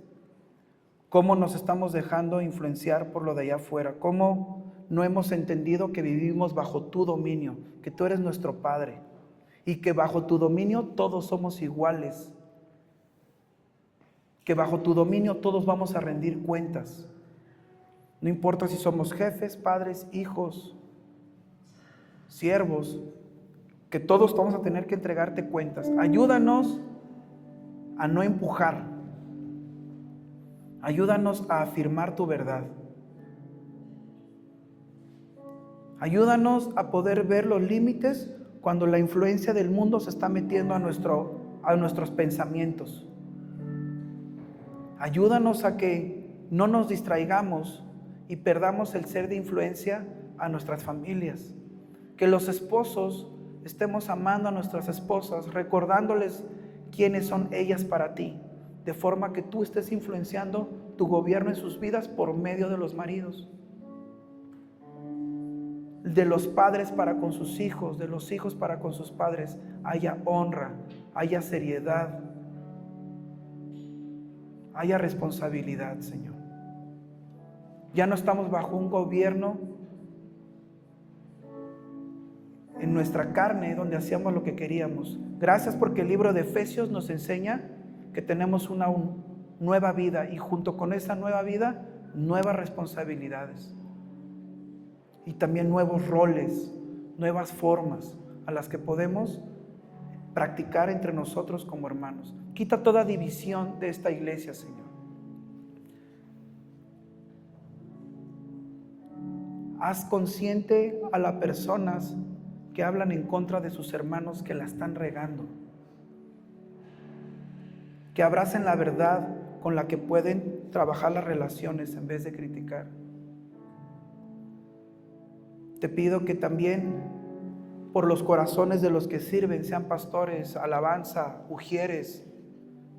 cómo nos estamos dejando influenciar por lo de allá afuera, cómo no hemos entendido que vivimos bajo tu dominio, que tú eres nuestro Padre y que bajo tu dominio todos somos iguales, que bajo tu dominio todos vamos a rendir cuentas. No importa si somos jefes, padres, hijos, siervos, que todos vamos a tener que entregarte cuentas. Ayúdanos a no empujar. Ayúdanos a afirmar tu verdad. Ayúdanos a poder ver los límites cuando la influencia del mundo se está metiendo a nuestros pensamientos. Ayúdanos a que no nos distraigamos y perdamos el ser de influencia a nuestras familias. Que los esposos estemos amando a nuestras esposas, recordándoles quiénes son ellas para ti, de forma que tú estés influenciando tu gobierno en sus vidas por medio de los maridos. de los padres para con sus hijos, de los hijos para con sus padres, haya honra, haya seriedad, haya responsabilidad, Señor. Ya no estamos bajo un gobierno en nuestra carne donde hacíamos lo que queríamos. Gracias porque el libro de Efesios nos enseña que tenemos una nueva vida, y junto con esa nueva vida, nuevas responsabilidades y también nuevos roles, nuevas formas a las que podemos practicar entre nosotros como hermanos. Quita toda división de esta iglesia, Señor. Haz consciente a las personas que hablan en contra de sus hermanos que la están regando, que abracen la verdad con la que pueden trabajar las relaciones en vez de criticar. Te pido que también por los corazones de los que sirven, sean pastores, alabanza, ujieres,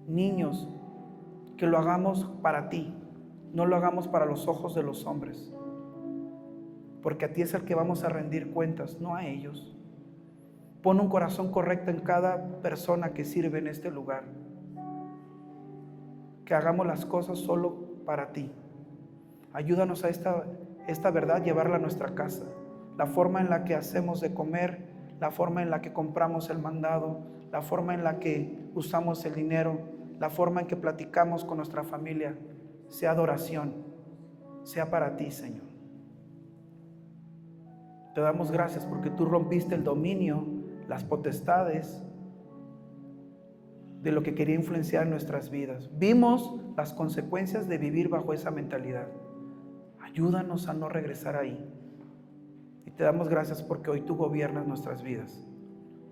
niños, que lo hagamos para ti, no lo hagamos para los ojos de los hombres, porque a ti es el que vamos a rendir cuentas, no a ellos. Pon un corazón correcto en cada persona que sirve en este lugar, que hagamos las cosas solo para ti. Ayúdanos a esta verdad llevarla a nuestra casa, la forma en la que hacemos de comer, la forma en la que compramos el mandado, la forma en la que usamos el dinero, la forma en que platicamos con nuestra familia, sea adoración, sea para ti, Señor. Te damos gracias porque tú rompiste el dominio, las potestades de lo que quería influenciar nuestras vidas. Vimos las consecuencias de vivir bajo esa mentalidad. Ayúdanos a no regresar ahí. Y te damos gracias porque hoy tú gobiernas nuestras vidas.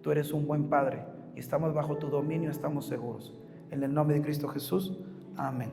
Tú eres un buen Padre y estamos bajo tu dominio, estamos seguros. En el nombre de Cristo Jesús, amén.